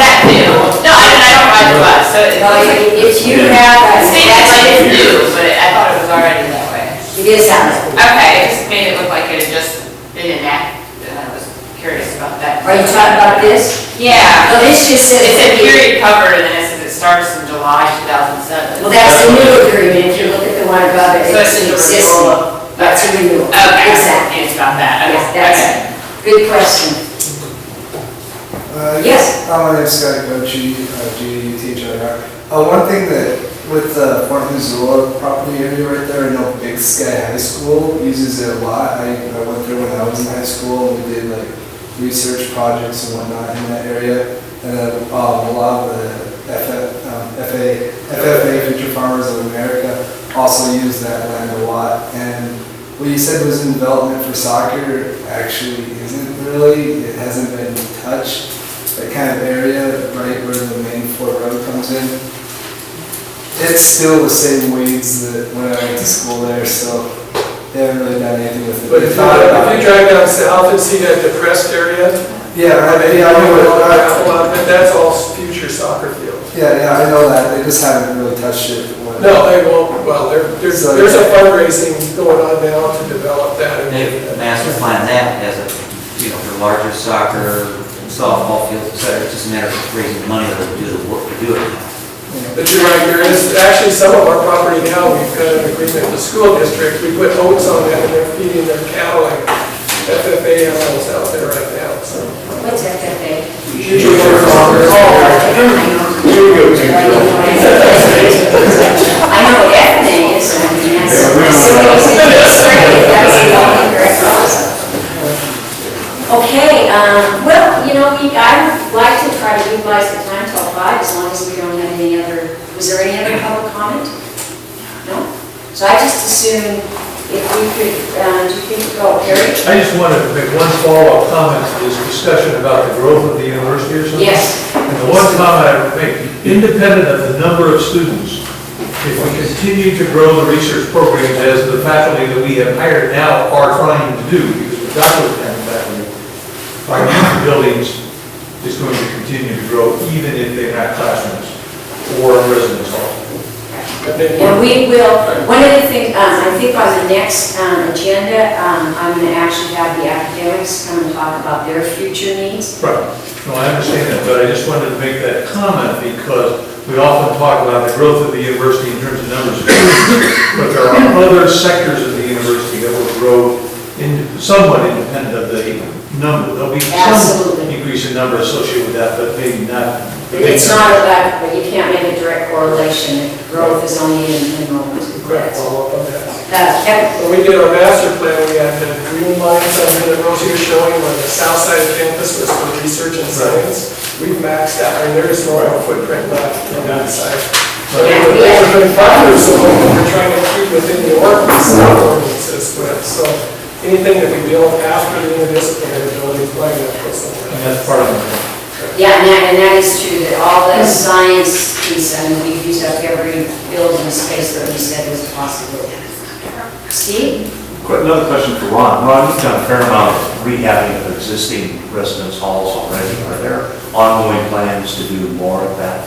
that too. No, I don't ride the bus, so it looks like If you have, it seems like it's new, but I thought it was already that way. it is out. Okay, it just made it look like it had just been enacted, and I was curious about that. Are you talking about this? Yeah. Well, this just says. It said period covered, and then it says it starts in July 2007. Well, that's the new agreement. If you look at the one above it, So it's it's just a existing. renewal. That's a renewal. Okay. Exactly. It's about that. Yes, Okay. that's Okay. good question. Yes. My name is Scott Gochi, GUTHIR. One thing that with the Fort Missoula property area right there, I know Big Sky High School uses it a lot. I went there when I was in high school and we did like research projects and whatnot in that area. And then a lot of the FFA, Future Farmers of America, also use that land a lot. And what you said was in development for soccer actually isn't really. It hasn't been touched. That kind of area, right where the main Fort Road comes in. It's still the same weeds that when I went to school there, so they haven't really done anything with it. But if you drive down south and see that depressed area, that's all future soccer field. Yeah, I know that. They just haven't really touched it. No, they won't. Well, there's a fundraising going on now to develop that. They've master planned that as a, for larger soccer, softball fields, et cetera. It's just a matter of raising money to do the work to do it. But you're right, there is actually some of our property now, we've got an agreement with the school district, we put oats on that and they're feeding their cattle like FFA animals out there right now, so. What's FFA? Future farmers. Here we go, I know what FFA is, I mean, that's, that's the only correct process. Okay, well, you know, I'd like to try to utilize the time till 5, as long as we don't have any other, was there any other public comment? No? So I just assume if we could, do you think, Gary? I just wanted to make one follow-up comment to this discussion about the growth of the university or something. Yes. And the one comment I would make, independent of the number of students, if we continue to grow the research programs as the faculty that we have hired now are trying to do, because we've got those kind of faculty, our youth buildings is going to continue to grow even if they're not classrooms or residence halls. And we will, one of the things, I think on the next agenda, I'm going to actually have the academics come and talk about their future needs. Right. No, I understand that, but I just wanted to make that comment because we often talk about the growth of the university in terms of numbers of students, but there are other sectors of the university that will grow somewhat independent of the number. There'll be some increase in number associated with that, but maybe not. It's not about, but you can't make a direct correlation. Growth is only in enrollment. Correct, follow up on that. Kevin? When we did our master plan, we had the green lines under the rows here showing where the south side of campus was for research and science. We've maxed out, and there is no real footprint left on that side. So we've been partners, so we're trying to keep within the ordinances with. So anything that we build after the interdisciplinary building is probably going to put somewhere. And that's part of it. Yeah, and that is true, that all the science piece, I mean, we've used up every building space that we said was a possibility. Steve? Another question for Ron. Ron, you've done a fair amount of rehabbing of existing residence halls already. Are there ongoing plans to do more of that?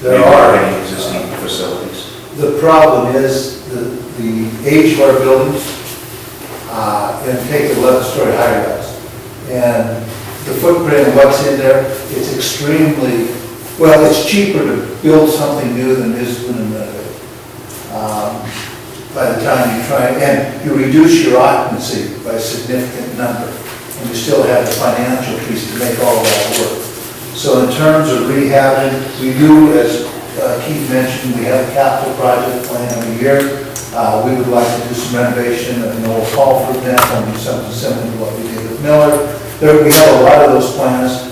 There are. Any existing facilities? The problem is the age of our buildings, and take the 11-story high-rise. And the footprint of what's in there, it's extremely, well, it's cheaper to build something new than it is to renovate. By the time you try, and you reduce your occupancy by a significant number, and you still have the financial piece to make all of that work. So in terms of rehabbing, we do, as Keith mentioned, we have a capital project plan every year. We would like to do some renovation of an old hall, for example, and do something similar to what we did with Miller. We have a lot of those plans.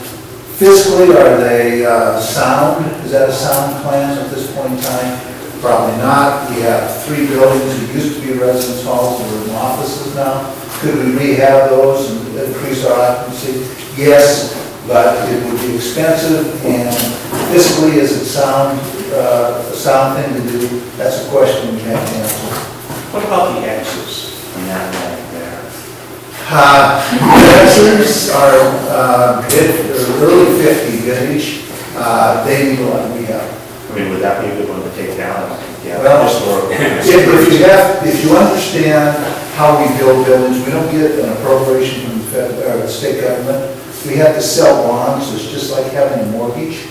Fiscally, are they sound? Is that a sound plan at this point in time? Probably not. We have 3 buildings that used to be residence halls that are in offices now. Could we rehab those and increase our occupancy? Yes, but it would be expensive, and fiscally, is it sound, a sound thing to do? That's a question we have to answer. What about the X's in that line there? X's are early 50 vintage. They need a lot of rehab. I mean, would that be a good one to take down? Yeah, Well, historical. if you understand how we build buildings, we don't get an appropriation from the state government. We have to sell bonds. It's just like having a mortgage.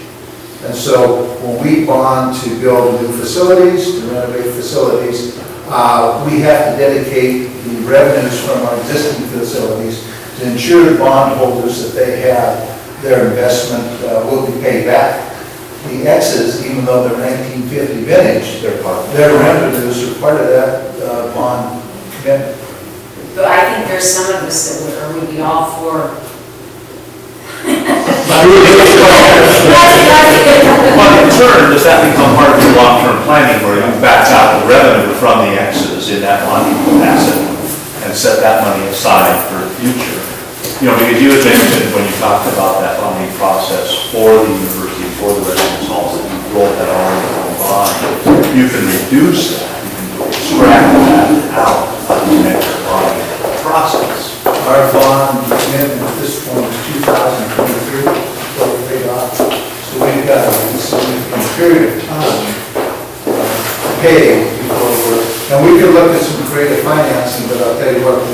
And so when we bond to build new facilities, to renovate facilities, we have to dedicate the revenues from our existing facilities to ensure the bondholders that they have their investment will be paid back. The X's, even though they're 1950 vintage, their revenues are part of that bond commitment. But I think there's some of us that would be all for. But in turn, does that become part of your long-term planning where you back out the revenue from the X's in that monument asset and set that money aside for the future? You know, because you had mentioned when you talked about that funding process for the university, for the residence halls, that you rolled that all into one bond. You can reduce that, you can extract that out of the next bond process. Our bond commitment at this point is 2023, so we're paid off. So we've got a significant period of time to pay before and we could look at some creative financing, but I'll tell you what,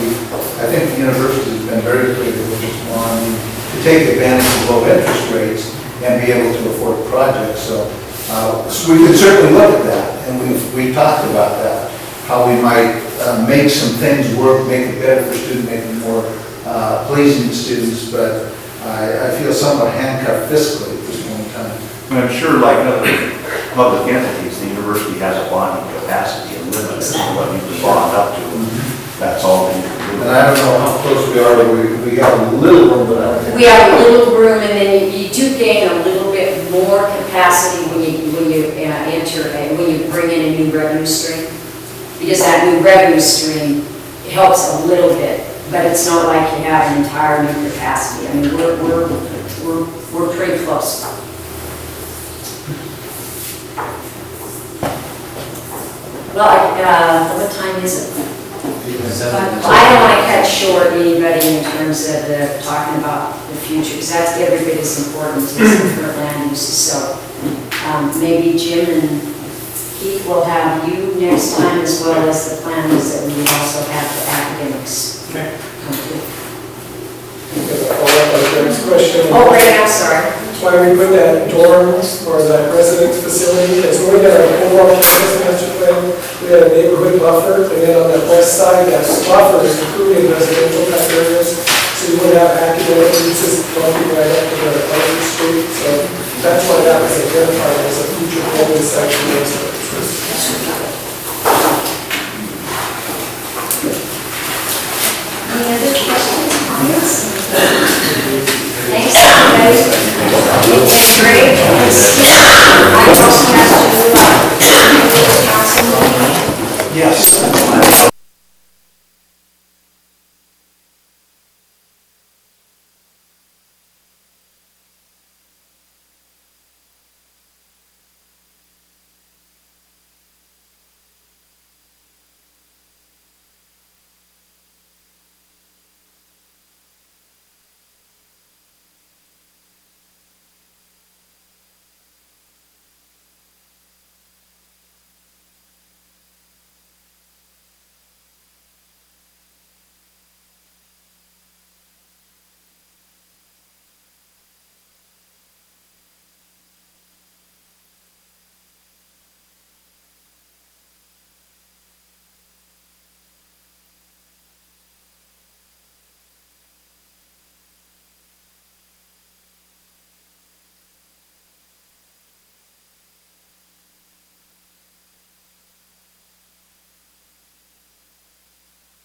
I think the university has been very creative with this one to take advantage of low interest rates and be able to afford projects. So So we can certainly look at that, and we've talked about that, how we might make some things work, make it better for students, make it more pleasing to students, but I feel somewhat handcuffed fiscally at this point in time. I'm sure like other public entities, the university has a bonding capacity and limit to what you can bond up to. That's all they can do. And I don't know how close we are, but we have a little room, but I don't think. We have a little room, and then you do gain a little bit more capacity when you enter, when you bring in a new revenue stream. Because that new revenue stream helps a little bit, but it's not like you have an entire new capacity. I mean, we're pretty close. Well, what time is it? I don't want to cut short anybody in terms of talking about the future, because that's every bit as important as the current land uses. So maybe Jim and Keith will have you next time, as well as the planners that we also have the academics. Okay. Come to. Next question. Oh, right, I'm sorry. Why we put that dorms or that residence facility, as we had our overall campus master plan, we had a neighborhood buffer, and then on the west side, that buffer is including residential type areas, so you would have academic uses bumping right up to the other street, so that's why that was identified as a future holding section. Any other questions, comments? Thanks, everybody. It's great. I also have to, council meeting. Yes.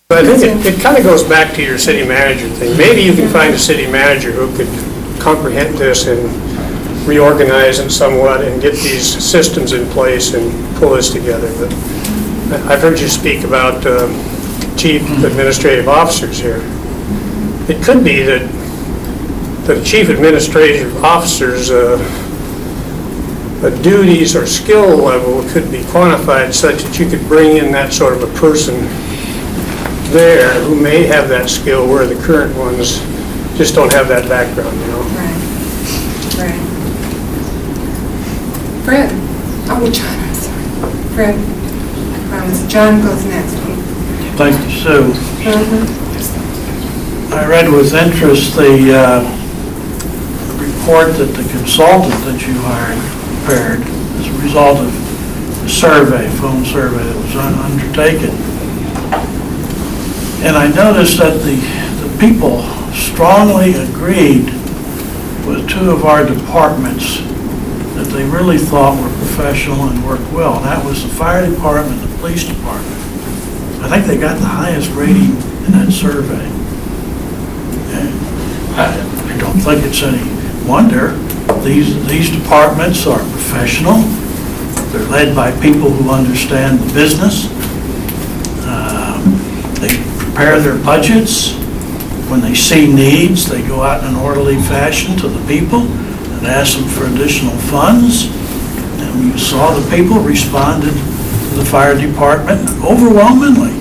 But I think it kind of goes back to your city manager thing. Maybe you can find a city manager who could comprehend this and reorganize it somewhat and get these systems in place and pull this together. But I've heard you speak about chief administrative officers here. It could be that the chief administrative officer's duties or skill level could be quantified such that you could bring in that sort of a person there who may have that skill where the current ones just don't have that background, you know? Right. Fred, John, I'm sorry. Fred, I promise, John goes next. Thank you, Sue. I read with interest the report that the consultant that you hired prepared as a result of the survey, phone survey that was undertaken. And I noticed that the people strongly agreed with two of our departments that they really thought were professional and worked well. And that was the fire department and the police department. I think they got the highest rating in that survey. And I don't think it's any wonder. These departments are professional. They're led by people who understand the business. They prepare their budgets. When they see needs, they go out in an orderly fashion to the people and ask them for additional funds. And you saw the people responded to the fire department overwhelmingly.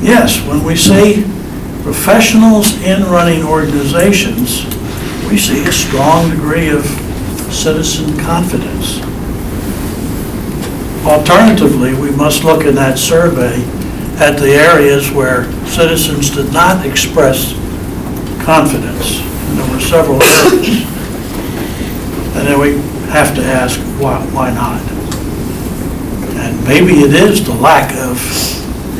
Yes, when we see professionals in running organizations, we see a strong degree of citizen confidence. Alternatively, we must look in that survey at the areas where citizens did not express confidence. And there were several areas. And then we have to ask, why not? And maybe it is the lack of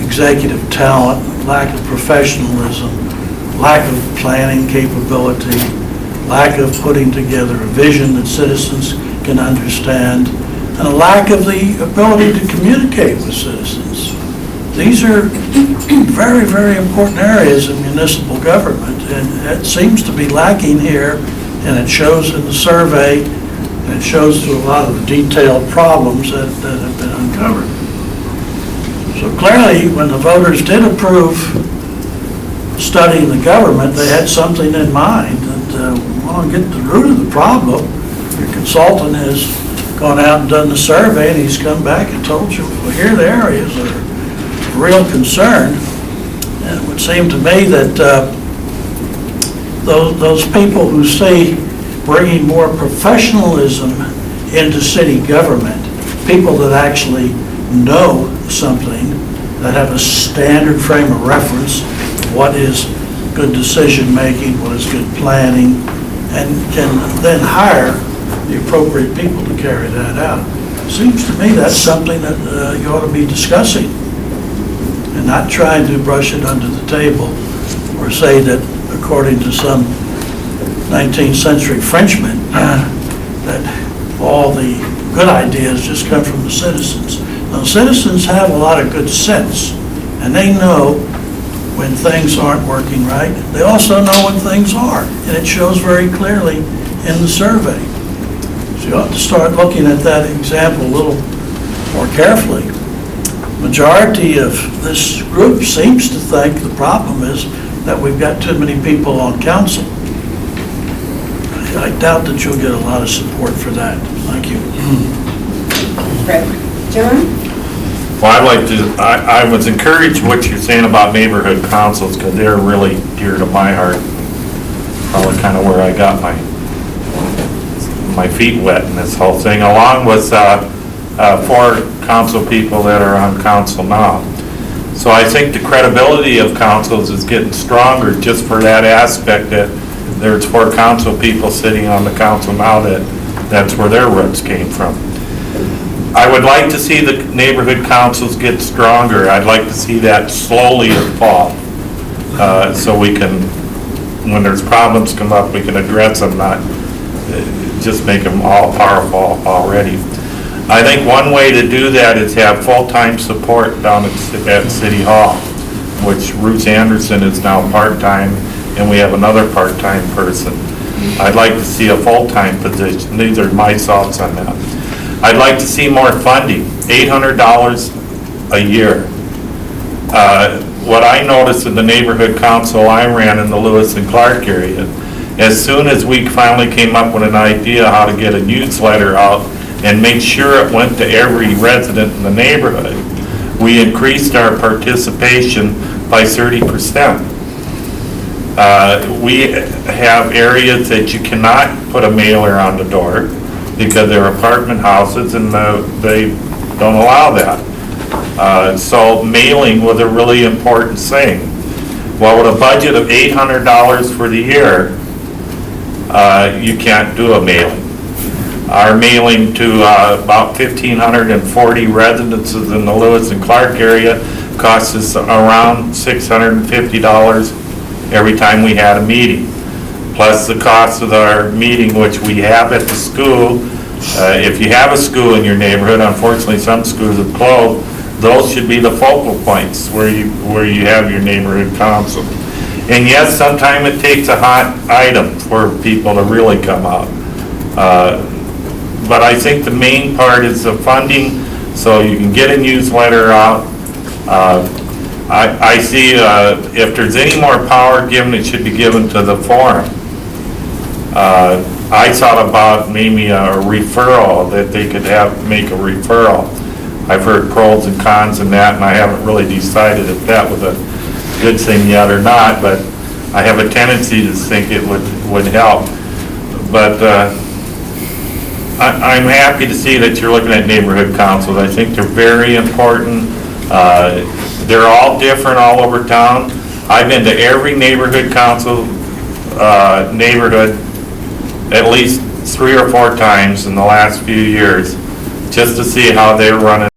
executive talent, lack of professionalism, lack of planning capability, lack of putting together a vision that citizens can understand, and a lack of the ability to communicate with citizens. These are very, very important areas in municipal government, and it seems to be lacking here, and it shows in the survey, and it shows through a lot of the detailed problems that have been uncovered. So clearly, when the voters did approve studying the government, they had something in mind, that we want to get to the root of the problem. Your consultant has gone out and done the survey, and he's come back and told you, well, here are the areas that are real concern. And it would seem to me that those people who say bringing more professionalism into city government, people that actually know something, that have a standard frame of reference, what is good decision-making, what is good planning, and can then hire the appropriate people to carry that out. Seems to me that's something that you ought to be discussing, and not trying to brush it under the table or say that, according to some 19th century Frenchman, that all the good ideas just come from the citizens. Now, citizens have a lot of good sense, and they know when things aren't working right. They also know when things are, and it shows very clearly in the survey. So you ought to start looking at that example a little more carefully. Majority of this group seems to think the problem is that we've got too many people on council. I doubt that you'll get a lot of support for that. Thank you. John? Well, I'd like to, I was encouraged what you're saying about neighborhood councils, because they're really dear to my heart. Probably kind of where I got my feet wet in this whole thing, along with 4 council people that are on council now. So I think the credibility of councils is getting stronger just for that aspect, that there's 4 council people sitting on the council now that's where their roots came from. I would like to see the neighborhood councils get stronger. I'd like to see that slowly evolve, so we can, when there's problems come up, we can address them, not just make them all powerful already. I think one way to do that is have full-time support down at City Hall, which Ruth Anderson is now part-time, and we have another part-time person. I'd like to see a full-time position. These are my thoughts on that. I'd like to see more funding, $800 a year. What I noticed in the neighborhood council I ran in the Lewis and Clark area, as soon as we finally came up with an idea how to get a newsletter out and make sure it went to every resident in the neighborhood, we increased our participation by 30%. We have areas that you cannot put a mailer on the door because they're apartment houses, and they don't allow that. So mailing was a really important thing. Well, with a budget of $800 for the year, you can't do a mailing. Our mailing to about 1,540 residences in the Lewis and Clark area costs us around $650 every time we had a meeting. Plus the cost of our meeting, which we have at the school. If you have a school in your neighborhood, unfortunately some schools have closed, those should be the focal points where you have your neighborhood council. And yes, sometimes it takes a hot item for people to really come out. But I think the main part is the funding, so you can get a newsletter out. I see if there's any more power given, it should be given to the forum. I thought about maybe a referral, that they could make a referral. I've heard pros and cons in that, and I haven't really decided if that was a good thing yet or not, but I have a tendency to think it would help. But I'm happy to see that you're looking at neighborhood councils. I think they're very important. They're all different all over town. I've been to every neighborhood council neighborhood at least 3 or 4 times in the last few years, just to see how they're running